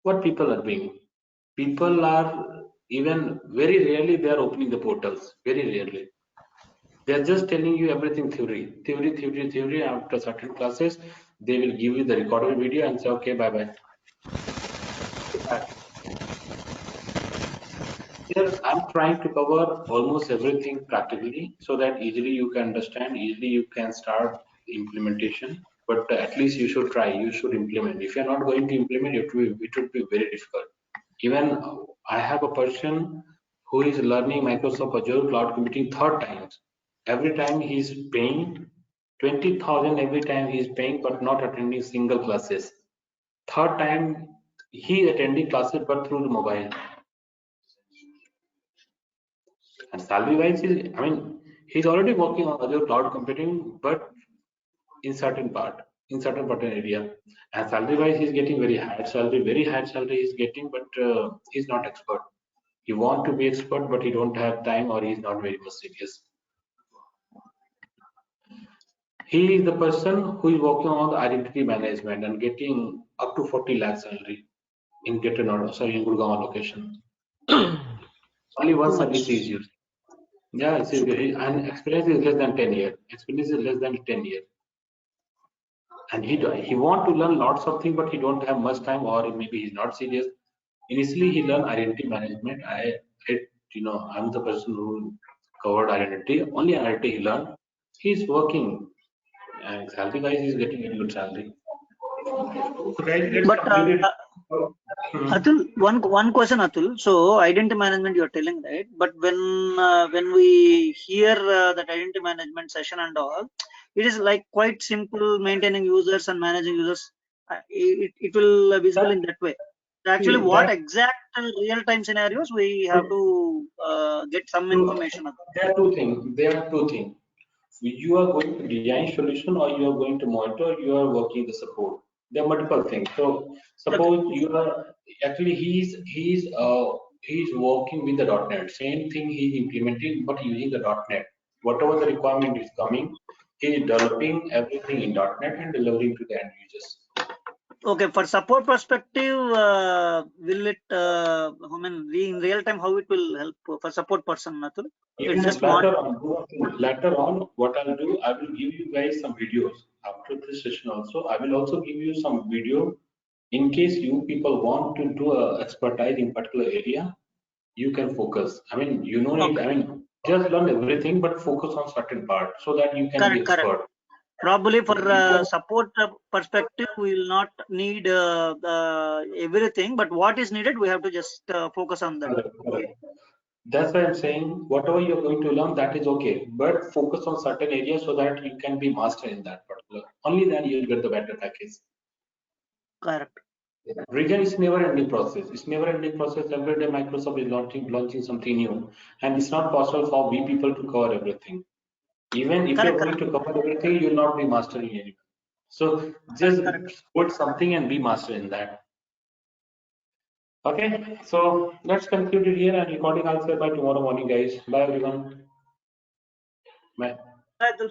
what people are doing? People are even very rarely they are opening the portals. Very rarely. They are just telling you everything theory. After certain classes, they will give you the recorded video and say, okay, bye. Here, I'm trying to cover almost everything practically so that easily you can understand, easily you can start the implementation. But at least you should try, you should implement. If you're not going to implement, it would be very difficult. Even I have a person who is learning Microsoft Azure Cloud Computing 3rd times. Every time he's paying 20,000 every time he's paying, but not attending single classes. 3rd time he attending classes, but through the mobile. And salary wise, he's already working on Azure Cloud Computing, but in certain area. And salary wise, he's getting very high salary he's getting, but he's not expert. He want to be expert, but he don't have time, or he's not very much serious. He is the person who is working on the identity management and getting up to 40 lakh salary in in Gurgaon location. Only one service is used. Yeah, and experience is less than 10 years. And he want to learn lots of things, but he don't have much time, or maybe he's not serious. Initially, he learned identity management. I'm the person who covered identity. Only identity he learned. He's working, and salary wise, he's getting a good salary. So guys, let's But complete it. Atul, one question, Atul. So identity management you're telling, right? But when we hear that identity management session and all, it is like quite simple, maintaining users and managing users. It will visible in that way. So actually, what exact real-time scenarios we have to get some information. There are two things. You are going to design solution, or you are going to monitor. You are working the support. There are multiple things. So suppose you are actually he's working with the .NET. Same thing he's implementing, but using the .NET. Whatever the requirement is coming, he is developing everything in .NET and delivering to the end users. Okay, for support perspective, will it? In real time, how it will help for support person, Atul? Later on, what I'll do, I will give you guys some videos after this session. Also, I will also give you some video in case you people want to do a expertise in particular area. You can focus. Just learn everything, but focus on certain part so that you can be expert. Correct. Probably for support perspective, we will not need everything, but what is needed, we have to just focus on that. Correct. That's why I'm saying whatever you're going to learn, that is okay, but focus on certain areas so that you can be master in that particular. Only then you'll get the better package. Correct. Region is never-ending process. It's never-ending process. Every day Microsoft is launching something new, and it's not possible for we people to cover everything. Even if you're going to cover everything, you'll not be mastering anything. So just put something and be master in that. Okay, so let's conclude it here, and recording I'll say by tomorrow morning, guys. Bye everyone. Bye. Bye.